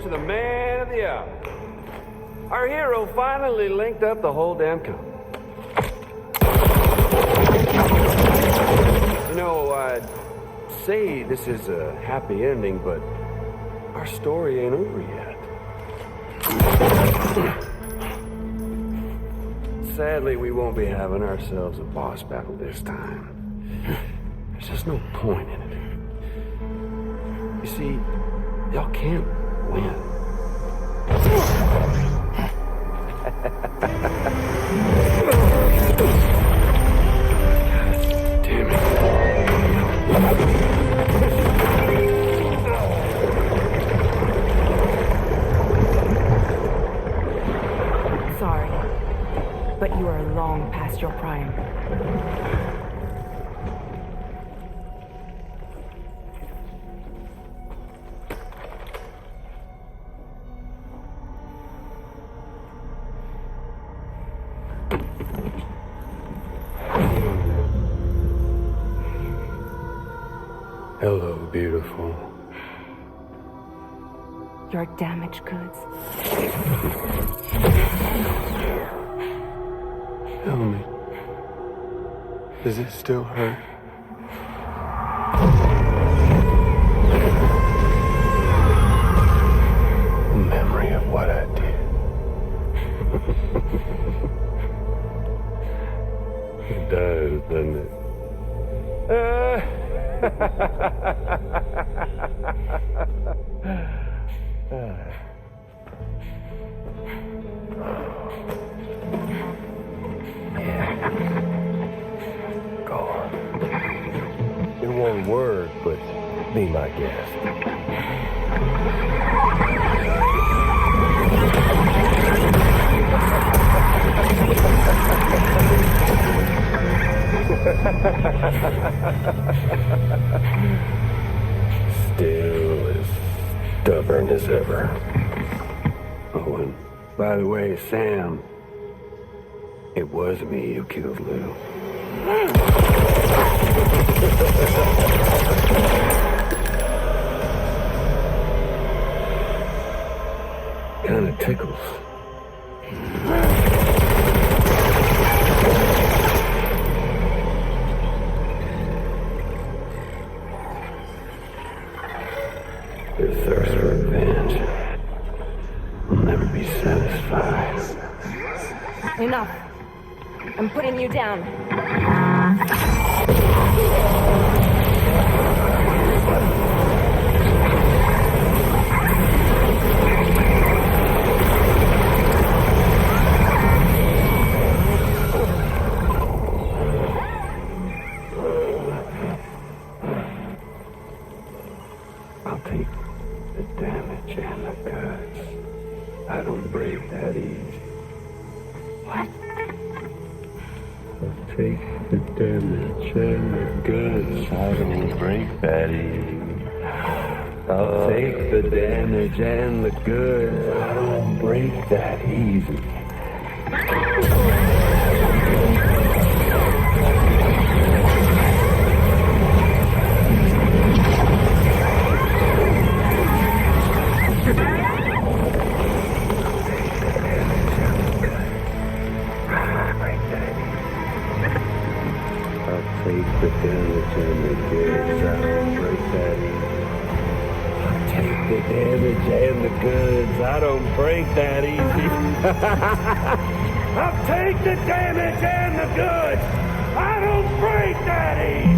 To the man of the hour. Our hero finally linked up the whole damn company. I'd say this is a happy ending, but our story ain't over yet. Sadly, we won't be having ourselves a boss battle this time. There's just no point in it. You see, y'all can't win. Damn it. Sorry, but you are long past your prime. Hello, beautiful. Your damaged goods. Tell me, does it still hurt? The memory of what I did. It does, doesn't it? Go on. In one word, but be my guest. Still as stubborn as ever. Oh, and by the way, Sam, it was me who killed Lou. Kinda tickles. Your thirst for revenge will never be satisfied. Enough. I'm putting you down. take the damage and the goods. I don't break that easy. What? I'll take the damage and the goods. I don't break that easy. I'll take the damage and the goods. I don't break that easy. Take the damage and the goods. I don't break that easy. I'll take the damage and the goods. I don't break that easy. I'll take the damage and the goods. I don't break that easy.